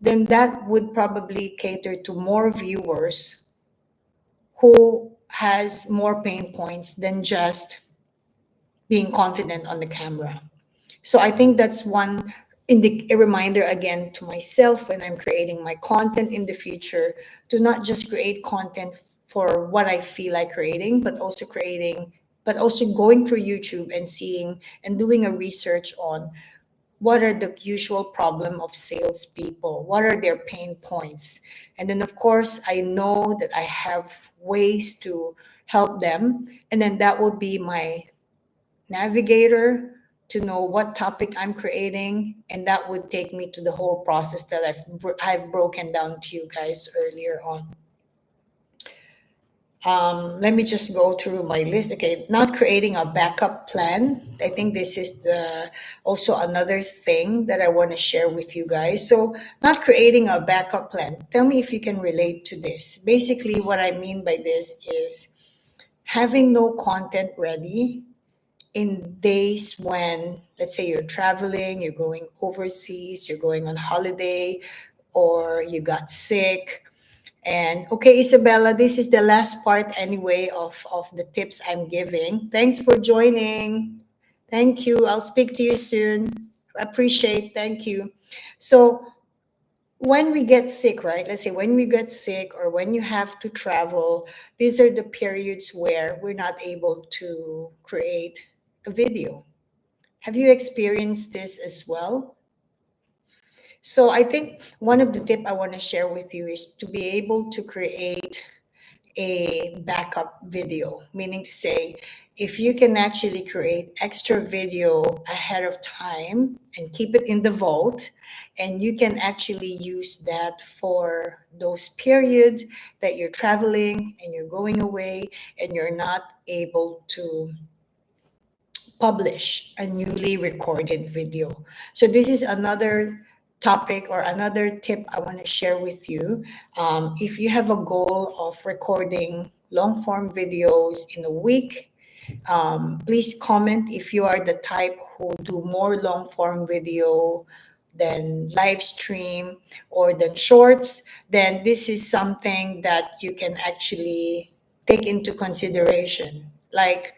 then that would probably cater to more viewers who has more pain points than just being confident on the camera. So I think that's one a reminder again to myself when I'm creating my content in the future to not just create content for what I feel like creating, but also going through YouTube and seeing and doing a research on what are the usual problem of salespeople, what are their pain points, and then of course I know that I have ways to help them, and then that will be my navigator to know what topic I'm creating, and that would take me to the whole process that I've broken down to you guys earlier on. Let me just go through my list. Okay, not creating a backup plan. I think this is the also another thing that I want to share with you guys. So, not creating a backup plan. Tell me if you can relate to this. Basically, what I mean by this is having no content ready in days when, let's say, you're traveling, you're going overseas, you're going on holiday, or you got sick. And okay, Isabella, this is the last part anyway of the tips I'm giving. Thanks for joining. Thank you. I'll speak to you soon. Appreciate. Thank you. So when we get sick, right? Let's say when we get sick or when you have to travel, these are the periods where we're not able to create a video. Have you experienced this as well? So I think one of the tip I want to share with you is to be able to create a backup video, meaning to say, if you can actually create extra video ahead of time and keep it in the vault, and you can actually use that for those periods that you're traveling and you're going away and you're not able to publish a newly recorded video. So this is another topic or another tip I want to share with you. If you have a goal of recording long form videos in a week, please comment if you are the type who do more long form video than live stream or than shorts. Then this is something that you can actually take into consideration. Like,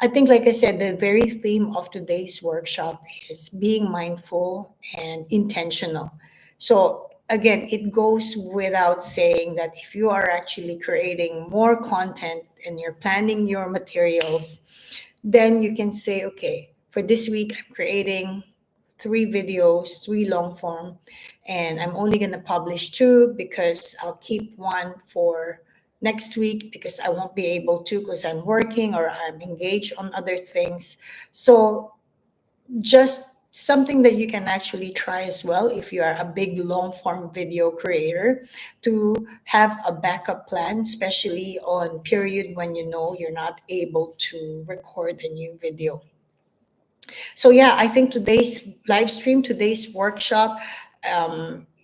I think, like I said, the very theme of today's workshop is being mindful and intentional. So, again, it goes without saying that if you are actually creating more content and you're planning your materials, then you can say, okay, for this week, I'm creating 3 videos, 3 long form, and I'm only going to publish 2 because I'll keep one for next week because I won't be able to because I'm working or I'm engaged on other things. So just something that you can actually try as well if you are a big long form video creator, to have a backup plan, especially on period when you know you're not able to record a new video. So yeah, I think today's live stream, today's workshop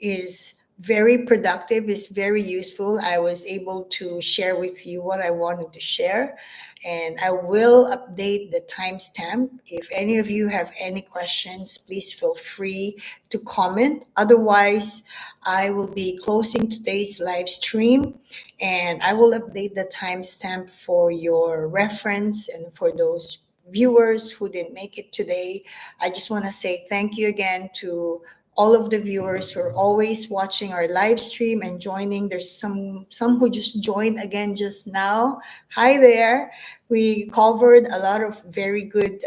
is very productive, is very useful. I was able to share with you what I wanted to share, and I will update the timestamp. If any of you have any questions, please feel free to comment. Otherwise, I will be closing today's live stream, and I will update the timestamp for your reference and for those viewers who didn't make it today. I just want to say thank you again to all of the viewers who are always watching our live stream and joining. There's some who just joined again just now. Hi there. We covered a lot of very good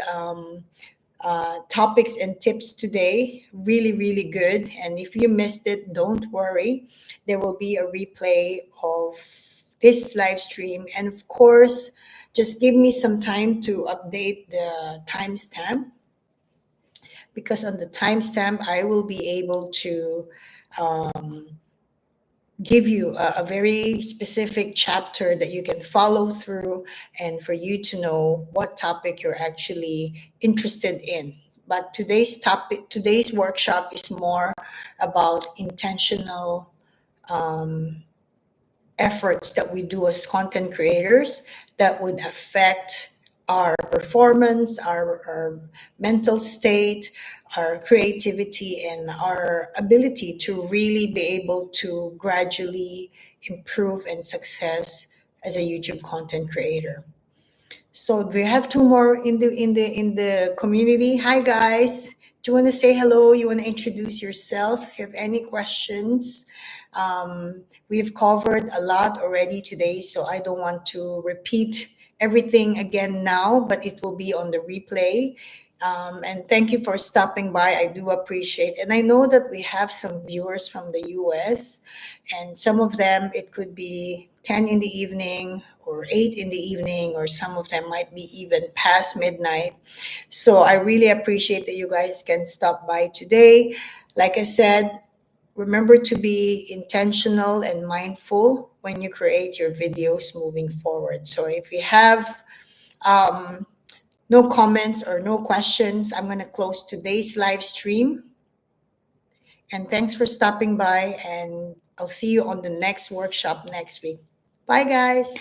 topics and tips today. Really, really good. And if you missed it, don't worry. There will be a replay of this live stream. And of course, just give me some time to update the timestamp, because on the timestamp, I will be able to give you a very specific chapter that you can follow through and for you to know what topic you're actually interested in. But today's topic, today's workshop is more about intentional efforts that we do as content creators that would affect our performance, our mental state, our creativity, and our ability to really be able to gradually improve and success as a YouTube content creator. So we have two more in the community. Hi guys. Do you want to say hello? You want to introduce yourself? If you have any questions? We've covered a lot already today, so I don't want to repeat everything again now, but it will be on the replay. And thank you for stopping by. I do appreciate. And I know that we have some viewers from the US, and some of them it could be 10 in the evening or 8 in the evening, or some of them might be even past midnight. So I really appreciate that you guys can stop by today. Like I said, remember to be intentional and mindful when you create your videos moving forward. So if you have no comments or no questions, I'm going to close today's live stream. And thanks for stopping by, and I'll see you on the next workshop next week. Bye, guys.